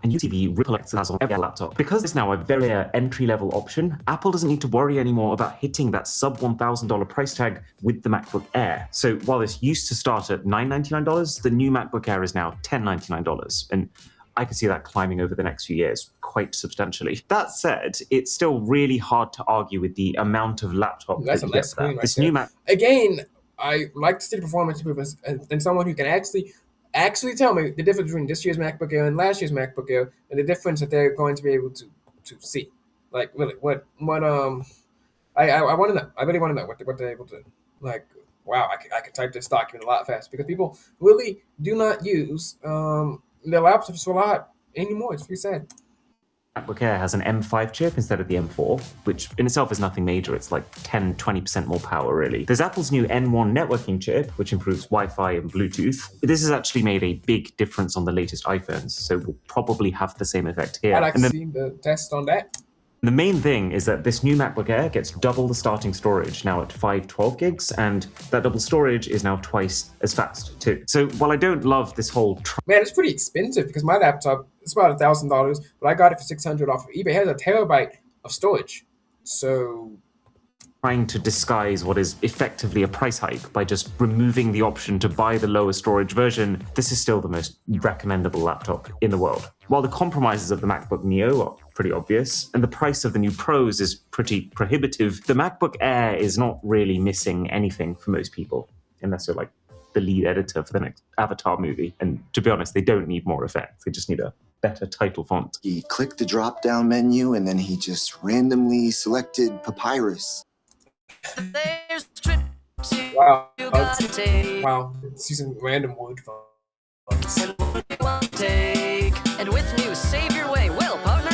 And you see the Ripple has on every laptop. Because it's now a very entry-level option, Apple doesn't need to worry anymore about hitting that sub $1,000 price tag with the MacBook Air. So while this used to start at $999, the new MacBook Air is now $1,099. And I could see that climbing over the next few years quite substantially. That said, it's still really hard to argue with the amount of laptop That's that a you nice get for that. screen This right new there. Mac... Again, I like to see the performance improvements and someone who can actually tell me the difference between this year's MacBook Air and last year's MacBook Air, and the difference that they're going to be able to see. Like, really, I want to know. I really want to know what they're able to, like. Wow, I could type this document a lot faster because people really do not use their laptops a lot anymore. It's pretty sad. MacBook Air has an M5 chip instead of the M4, which in itself is nothing major. It's like 10-20% more power, really. There's Apple's new N1 networking chip, which improves Wi-Fi and Bluetooth. This has actually made a big difference on the latest iPhones, so we'll probably have the same effect here. I'd like to see the test on that. The main thing is that this new MacBook Air gets double the starting storage, now at 512 gigs, and that double storage is now twice as fast, too. So while I don't love this whole... Man, it's pretty expensive because my laptop, it's about $1,000, but I got it for $600 off of eBay. It has a terabyte of storage. So... trying to disguise what is effectively a price hike by just removing the option to buy the lower storage version, this is still the most recommendable laptop in the world. While the compromises of the MacBook Neo are pretty obvious, and the price of the new Pros is pretty prohibitive, the MacBook Air is not really missing anything for most people, unless they're like the lead editor for the next Avatar movie. And to be honest, they don't need more effects. They just need a better title font. He clicked the drop-down menu, and then he just randomly selected Papyrus. There's trips wow, you gotta take. Wow, it's using random word fonts. And what you want to take. And with new Save Your Way, well, partner.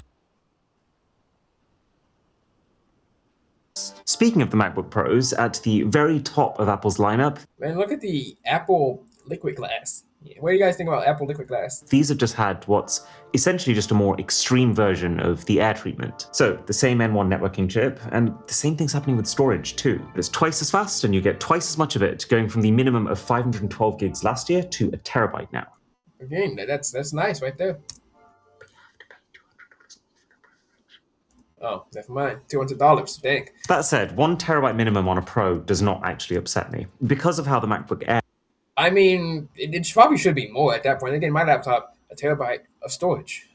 Speaking of the MacBook Pros, at the very top of Apple's lineup... Man, look at the Apple Liquid Glass. What do you guys think about Apple Liquid Glass? These have just had what's essentially just a more extreme version of the Air treatment. So the same N1 networking chip, and the same thing's happening with storage too. It's twice as fast, and you get twice as much of it, going from the minimum of 512 gigs last year to a terabyte now. Again, that's nice right there. Oh, never mind. $200. Dang. That said, 1 terabyte minimum on a Pro does not actually upset me. Because of how the MacBook Air... I mean, it probably should be more at that point. Again, my laptop, a terabyte of storage.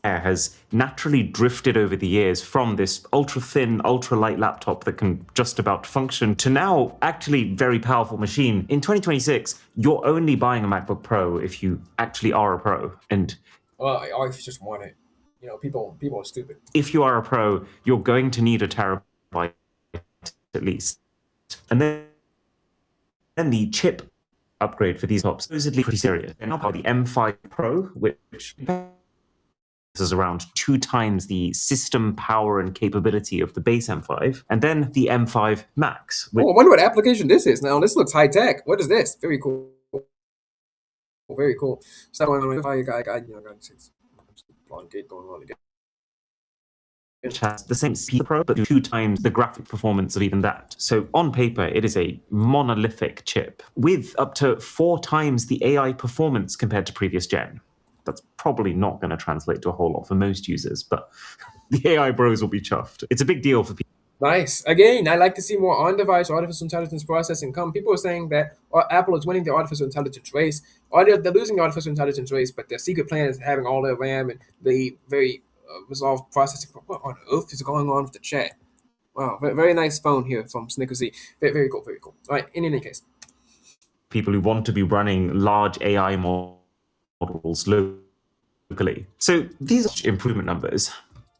Air has naturally drifted over the years from this ultra-thin, ultra-light laptop that can just about function to now actually very powerful machine. In 2026, you're only buying a MacBook Pro if you actually are a pro. And well, or if you just want it. You know, people are stupid. If you are a pro, you're going to need a terabyte at least. And then the chip upgrade for these tops is supposedly pretty serious. They're now part of the M5 Pro, which is around 2 times the system power and capability of the base M5, and then the M5 Max. I wonder what application this is. Now, this looks high tech. What is this? Very cool. Very cool. So, which has the same speed Pro, but 2 times the graphic performance of even that. So on paper, it is a monolithic chip with up to 4 times the AI performance compared to previous gen. That's probably not going to translate to a whole lot for most users, but the AI bros will be chuffed. It's a big deal for people. Nice. Again, I like to see more on-device artificial intelligence processing come. People are saying that Apple is winning the artificial intelligence race, or they're losing the artificial intelligence race, but their secret plan is having all their RAM and the very resolved processing. What on earth is going on with the chat? Wow, very nice phone here from Snickersy. Very cool, very cool. All right, in any case. People who want to be running large AI models locally. So these are improvement numbers,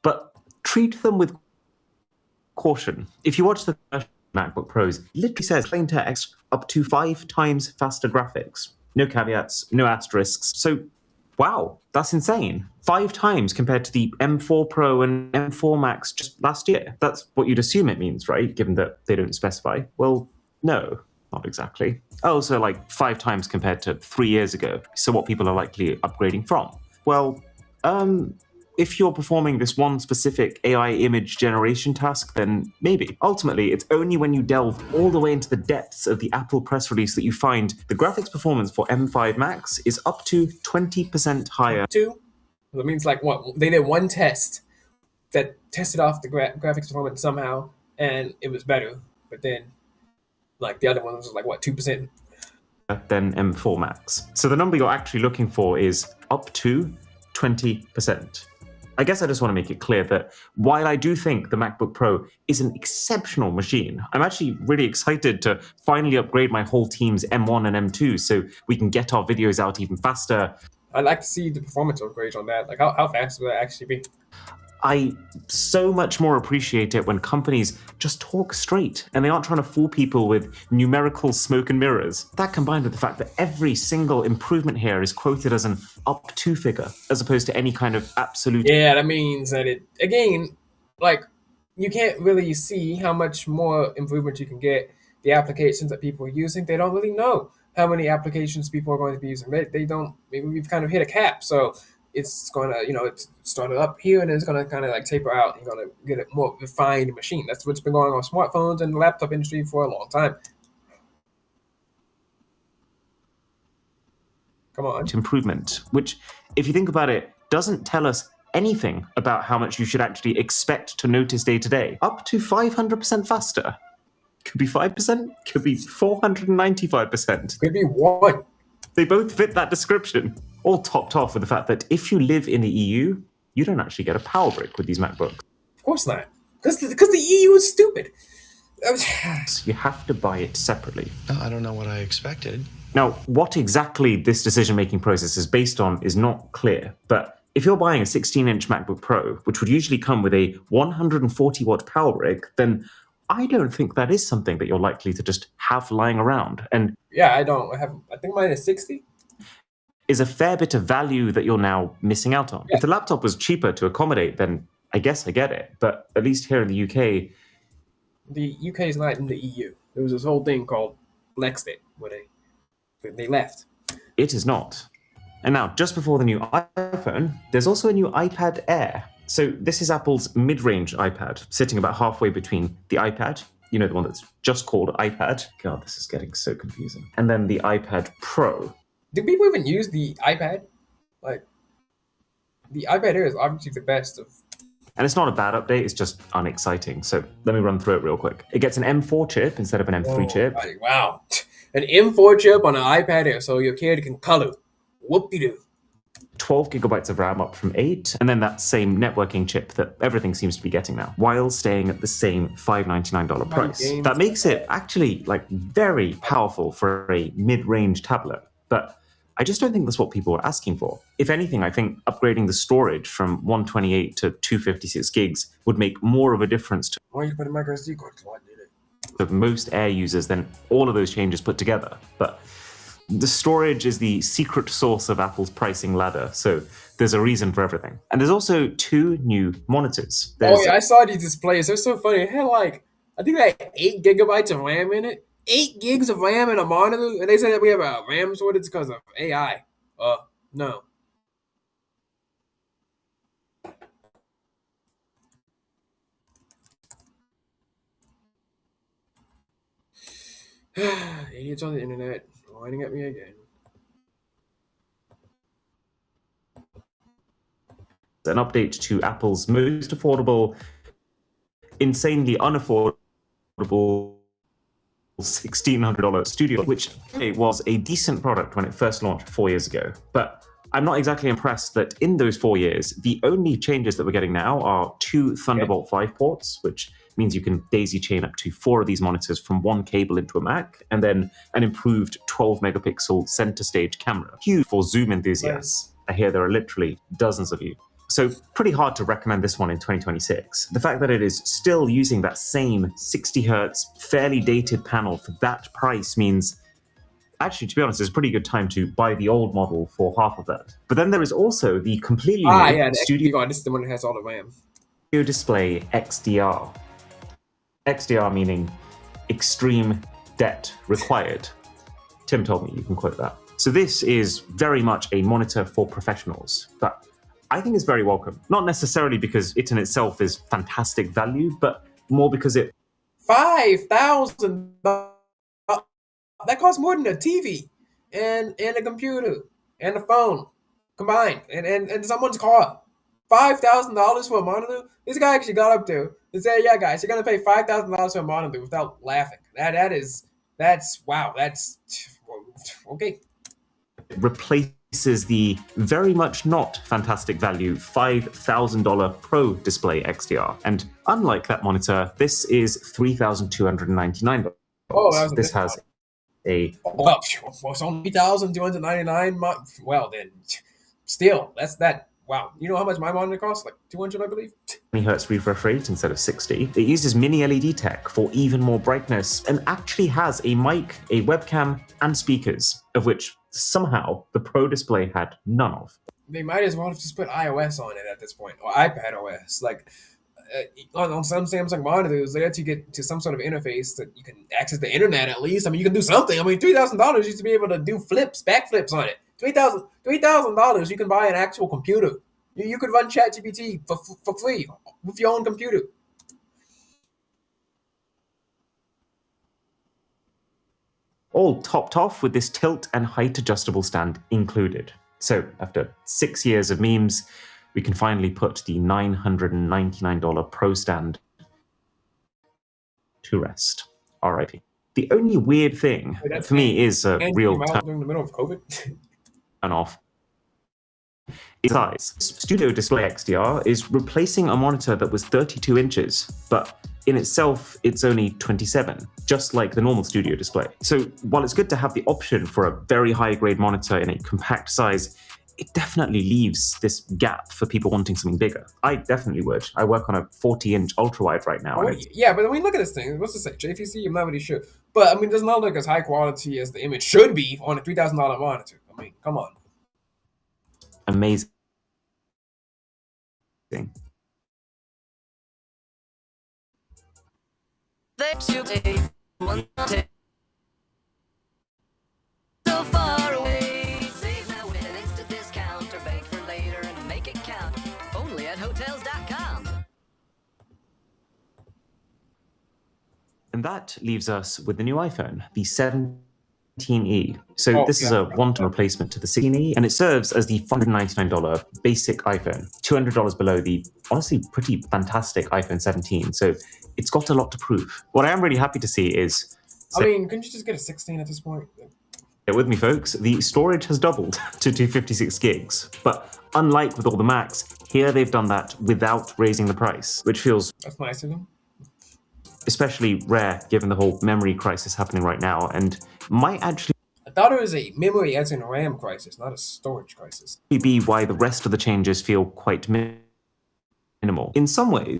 but treat them with caution. If you watch the MacBook Pros, it literally says plain text up to 5 times faster graphics. No caveats, no asterisks. So, wow, that's insane. 5 times compared to the M4 Pro and M4 Max just last year. That's what you'd assume it means, right? Given that they don't specify. Well, no, not exactly. Oh, so like 5 times compared to 3 years ago. So what people are likely upgrading from? Well, if you're performing this one specific AI image generation task, then maybe. Ultimately, it's only when you delve all the way into the depths of the Apple press release that you find the graphics performance for M5 Max is up to 20% higher. That means like what? They did one test that tested off the graphics performance somehow, and it was better. But then, like the other one was like what, 2%? Than M4 Max. So the number you're actually looking for is up to 20%. I guess I just want to make it clear that while I do think the MacBook Pro is an exceptional machine, I'm actually really excited to finally upgrade my whole team's M1 and M2 so we can get our videos out even faster. I'd like to see the performance upgrades on that. Like, how fast would that actually be? I so much more appreciate it when companies just talk straight and they aren't trying to fool people with numerical smoke and mirrors. That combined with the fact that every single improvement here is quoted as an up to figure as opposed to any kind of absolute. Yeah, that means that it, again, like, you can't really see how much more improvement you can get. The applications that people are using, they don't really know how many applications people are going to be using. They don't, maybe we've kind of hit a cap. So it's going to, it's started up here and it's going to kind of like taper out. You're going to get a more refined machine. That's what's been going on smartphones and the laptop industry for a long time. Come on. Improvement, which, if you think about it, doesn't tell us anything about how much you should actually expect to notice day to day. Up to 500% faster. Could be 5%, could be 495%. Could be 1. They both fit that description. All topped off with the fact that if you live in the EU, you don't actually get a power brick with these MacBooks. Of course not. Because the EU is stupid. You have to buy it separately. I don't know what I expected. Now, what exactly this decision-making process is based on is not clear, but if you're buying a 16-inch MacBook Pro, which would usually come with a 140-watt power brick, then I don't think that is something that you're likely to just have lying around. And yeah, I think mine is 60. Is a fair bit of value that you're now missing out on. Yeah. If the laptop was cheaper to accommodate, then I guess I get it. But at least here in the UK... The UK is not in the EU. There was this whole thing called Brexit, where they left. It is not. And now, just before the new iPhone, there's also a new iPad Air. So this is Apple's mid-range iPad, sitting about halfway between the iPad, the one that's just called iPad. God, this is getting so confusing. And then the iPad Pro. Do people even use the iPad? Like, the iPad Air is obviously the best of... And it's not a bad update, it's just unexciting. So let me run through it real quick. It gets an M4 chip instead of an M3 chip. Wow. An M4 chip on an iPad Air so your kid can color. Whoop-de-doo. 12 gigabytes of RAM up from 8, and then that same networking chip that everything seems to be getting now, while staying at the same $599 price. That makes it actually very powerful for a mid-range tablet, but I just don't think that's what people are asking for. If anything, I think upgrading the storage from 128 to 256 gigs would make more of a difference to most Air users than all of those changes put together. But The storage is the secret sauce of Apple's pricing ladder, so there's a reason for everything. And there's also 2 new monitors. Oh yeah, I saw these displays. They're so funny. It had like, I think they had 8 gigabytes of RAM in it. 8 gigs of RAM in a monitor, and they said that we have a RAM shortage because of AI. No. Idiots on the internet whining at me again. An update to Apple's most affordable, insanely unaffordable $1,600 studio, which was a decent product when it first launched 4 years ago. But I'm not exactly impressed that in those 4 years, the only changes that we're getting now are 2 Thunderbolt 5 ports, which means you can daisy chain up to 4 of these monitors from one cable into a Mac, and then an improved 12 megapixel center stage camera. Huge for Zoom enthusiasts. I hear there are literally dozens of you. So pretty hard to recommend this one in 2026. The fact that it is still using that same 60 hertz, fairly dated panel for that price means, actually, to be honest, it's a pretty good time to buy the old model for half of that. But then there is also the completely new Studio this is the one that has all the RAM. Display XDR. XDR meaning extreme debt required. Tim told me, you can quote that. So this is very much a monitor for professionals, but I think it's very welcome. Not necessarily because it in itself is fantastic value, but more because it... $5,000. That costs more than a TV and a computer and a phone combined and someone's car. $5,000 for a monitor? This guy actually got up there and said, yeah, guys, you're going to pay $5,000 for a monitor without laughing. That's okay. Replaces the very much not fantastic value $5,000 Pro Display XDR. And unlike that monitor, this is $3,299. This has a... Well, it's only $3,299. Well, then, still, that's that. Wow. You know how much my monitor costs? Like 200, I believe? 20 hertz refresh rate instead of 60. It uses mini LED tech for even more brightness and actually has a mic, a webcam, and speakers, of which somehow the Pro Display had none of. They might as well have just put iOS on it at this point, or iPad OS. Like, on some Samsung monitors, they let you get to some sort of interface that you can access the internet at least. I mean, you can do something. I mean, $3,000 used to be able to do backflips on it. $3,000 you can buy an actual computer. You could run ChatGPT for free with your own computer. All topped off with this tilt and height adjustable stand included. So after 6 years of memes, we can finally put the $999 Pro stand to rest. RIP. The only weird thing for me is a real during the middle of COVID. Off. Size. Studio Display XDR is replacing a monitor that was 32 inches, but in itself, it's only 27, just like the normal Studio Display. So while it's good to have the option for a very high-grade monitor in a compact size, it definitely leaves this gap for people wanting something bigger. I definitely would. I work on a 40-inch ultra-wide right now. Yeah, but I mean, look at this thing. What's this say? JVC? I'm not really sure. But, I mean, it does not look as high quality as the image should be on a $3,000 monitor. I mean, come on. Amazing. So far away. Save now with an instant discount or bank for later and make it count. Only at Hotels.com. And that leaves us with the new iPhone, the 17E. So this is a one-time replacement to the 16E, and it serves as the $499 basic iPhone, $200 below the honestly pretty fantastic iPhone 17. So it's got a lot to prove. What I am really happy to see is... I mean, couldn't you just get a 16 at this point? Bear with me, folks. The storage has doubled to 256 gigs. But unlike with all the Macs, here they've done that without raising the price, which feels... That's nice of them. Especially rare given the whole memory crisis happening right now, and might actually... I thought it was a memory as in RAM crisis, not a storage crisis. ...be why the rest of the changes feel quite minimal. In some ways,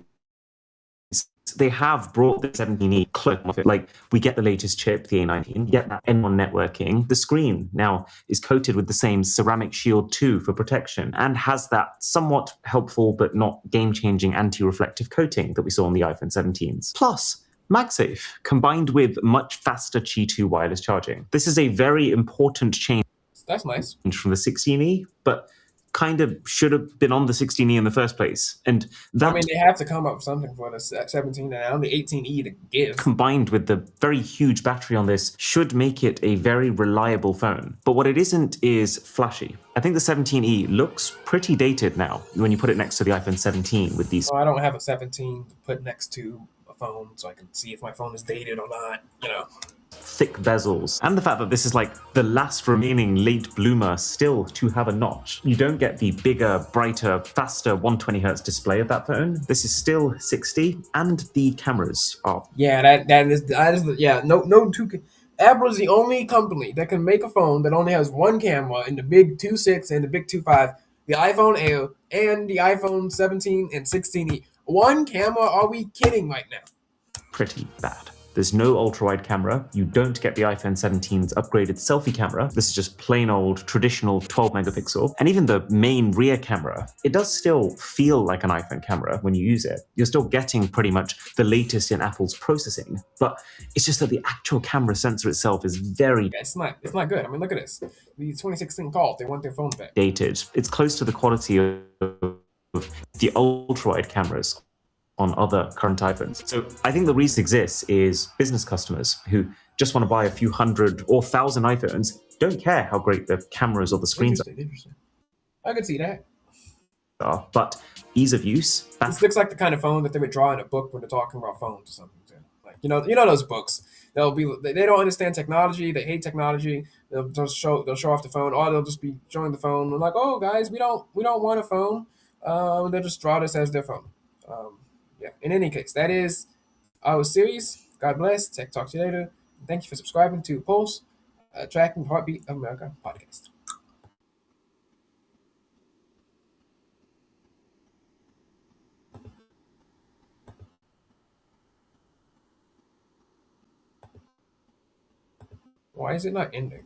they have brought the 17E close. Like, we get the latest chip, the A19, get that N1 networking. The screen now is coated with the same ceramic shield 2 for protection and has that somewhat helpful but not game-changing anti-reflective coating that we saw on the iPhone 17s. Plus, MagSafe, combined with much faster Qi 2 wireless charging. This is a very important change. That's nice. From the 16E, but kind of should have been on the 16E in the first place. And that, I mean, they have to come up with something for the 17 and only 18E to give. combined with the very huge battery on this, should make it a very reliable phone. But what it isn't is flashy. I think the 17E looks pretty dated now when you put it next to the iPhone 17 with these Well, I don't have a 17 to put next to a phone, so I can see if my phone is dated or not, you know. thick bezels, and the fact that this is like the last remaining late bloomer still to have a notch. You don't get the bigger, brighter, faster 120Hz display of that phone. This is still 60, and the cameras are... Yeah, that is yeah, no two. Apple's the only company that can make a phone that only has one camera in the big 2.6 and the big 2.5, the iPhone Air and the iPhone 17 and 16E. One camera? Are we kidding right now? pretty bad. There's no ultra-wide camera. You don't get the iPhone 17's upgraded selfie camera. This is just plain old traditional 12 megapixel. And even the main rear camera, it does still feel like an iPhone camera when you use it. You're still getting pretty much the latest in Apple's processing, but it's just that the actual camera sensor itself is very It's not good. I mean, look at this. The 2016 calls, they want their phone back. dated. It's close to the quality of the ultra-wide cameras on other current iPhones. So I think the reason it exists is business customers who just want to buy a few hundred or thousand iPhones, don't care how great the cameras or the screens Interesting. I could see that. are, but ease of use. This looks like the kind of phone that they would draw in a book when they're talking about phones or something. Too. Like you know those books. They don't understand technology. They hate technology. They'll show off the phone, or they'll just be showing the phone. They're like, oh guys, we don't want a phone. They'll just draw this as their phone. Yeah. In any case, that is our series. God bless. Tech Talk to you later. Thank you for subscribing to Pulse, Tracking Heartbeat of America podcast. Why is it not ending?